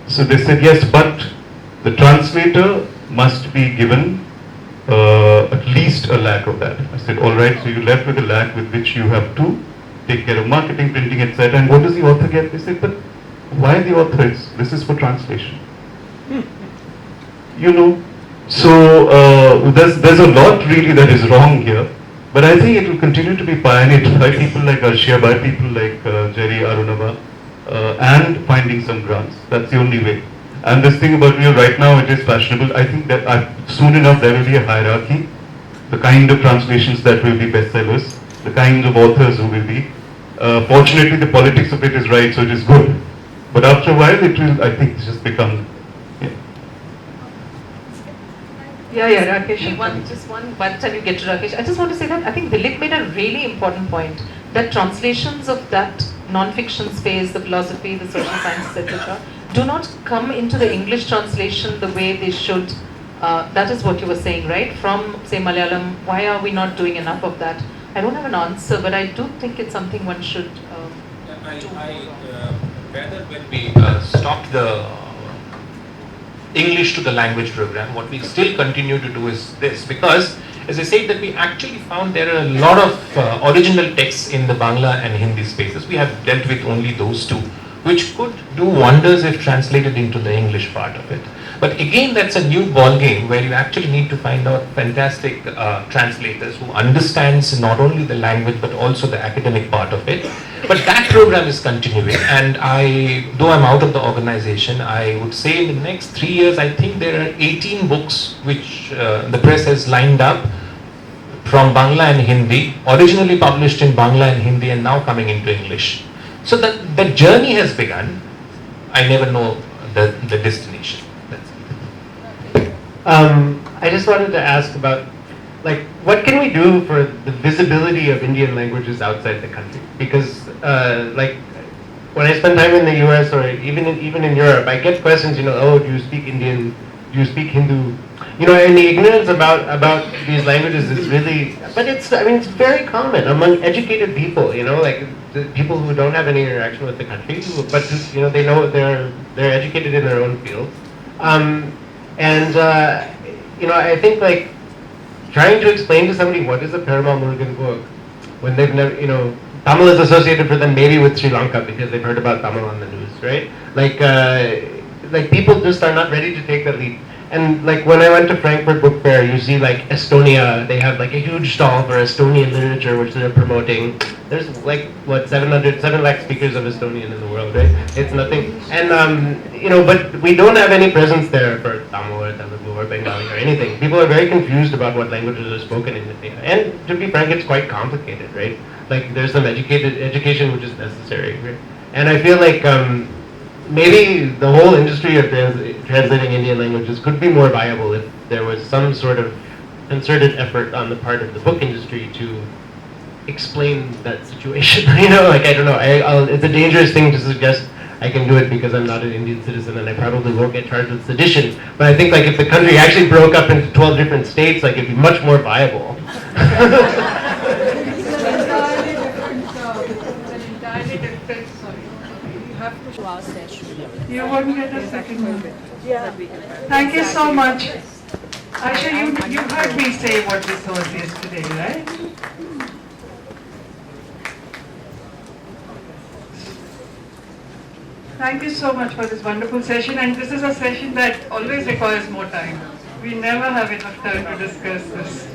So they said, yes, but the translator must be given at least 1 lakh of that. I said, all right, so you're left with 1 lakh with which you have to take care of marketing, printing, etc. And what does the author get? They said, but why the author? This is for translation. So there's a lot really that is wrong here. But I think it will continue to be pioneered by people like Arshia, by people like Jerry Arunava, and finding some grants. That's the only way. And this thing about right now, it is fashionable. I think that soon enough there will be a hierarchy. The kind of translations that will be bestsellers, the kinds of authors who will be. Fortunately, the politics of it is right, so it is good. But after a while, it will, I think, just become. Rakesh. Just one, by the time you get to Rakesh, I just want to say that I think Dilip made a really important point, that translations of that non-fiction space, the philosophy, the social sciences, etc., do not come into the English translation the way they should. That is what you were saying, right? From, say, Malayalam, why are we not doing enough of that? I don't have an answer, but I do think it's something one should do. Rather when we stopped the English to the language program, what we still continue to do is this, because as I said that we actually found there are a lot of original texts in the Bangla and Hindi spaces. We have dealt with only those two, which could do wonders if translated into the English part of it. But again, that's a new ball game where you actually need to find out fantastic translators who understands not only the language but also the academic part of it. But that program is continuing, and though I'm out of the organization, I would say in the next 3 years, I think there are 18 books which the press has lined up from Bangla and Hindi, originally published in Bangla and Hindi and now coming into English. So the journey has begun. I never know the destination. I just wanted to ask about, what can we do for the visibility of Indian languages outside the country? Because, when I spend time in the US or even in Europe, I get questions, oh, do you speak Indian? Do you speak Hindu? And the ignorance about these languages is really, but it's very common among educated people, the people who don't have any interaction with the country, but they know they're educated in their own field. I think trying to explain to somebody what is a Perumal Murugan book when they've never, Tamil is associated for them maybe with Sri Lanka because they've heard about Tamil on the news, right? People just are not ready to take that leap. And when I went to Frankfurt Book Fair, you see Estonia, they have a huge stall for Estonian literature which they're promoting. There's 7 lakh speakers of Estonian in the world, right? It's nothing. And but we don't have any presence there for Tamil or Telugu or Bengali or anything. People are very confused about what languages are spoken in India. And to be frank, it's quite complicated, right? There's some education which is necessary, right? And I feel maybe the whole industry of translating Indian languages could be more viable if there was some sort of concerted effort on the part of the book industry to explain that situation. I don't know. It's a dangerous thing to suggest I can do it because I'm not an Indian citizen and I probably won't get charged with sedition. But I think if the country actually broke up into 12 different states, it'd be much more viable. You won't get a second one. Thank you so much. Aisha, you heard me say what this was yesterday, right? Thank you so much for this wonderful session, and this is a session that always requires more time. We never have enough time to discuss this.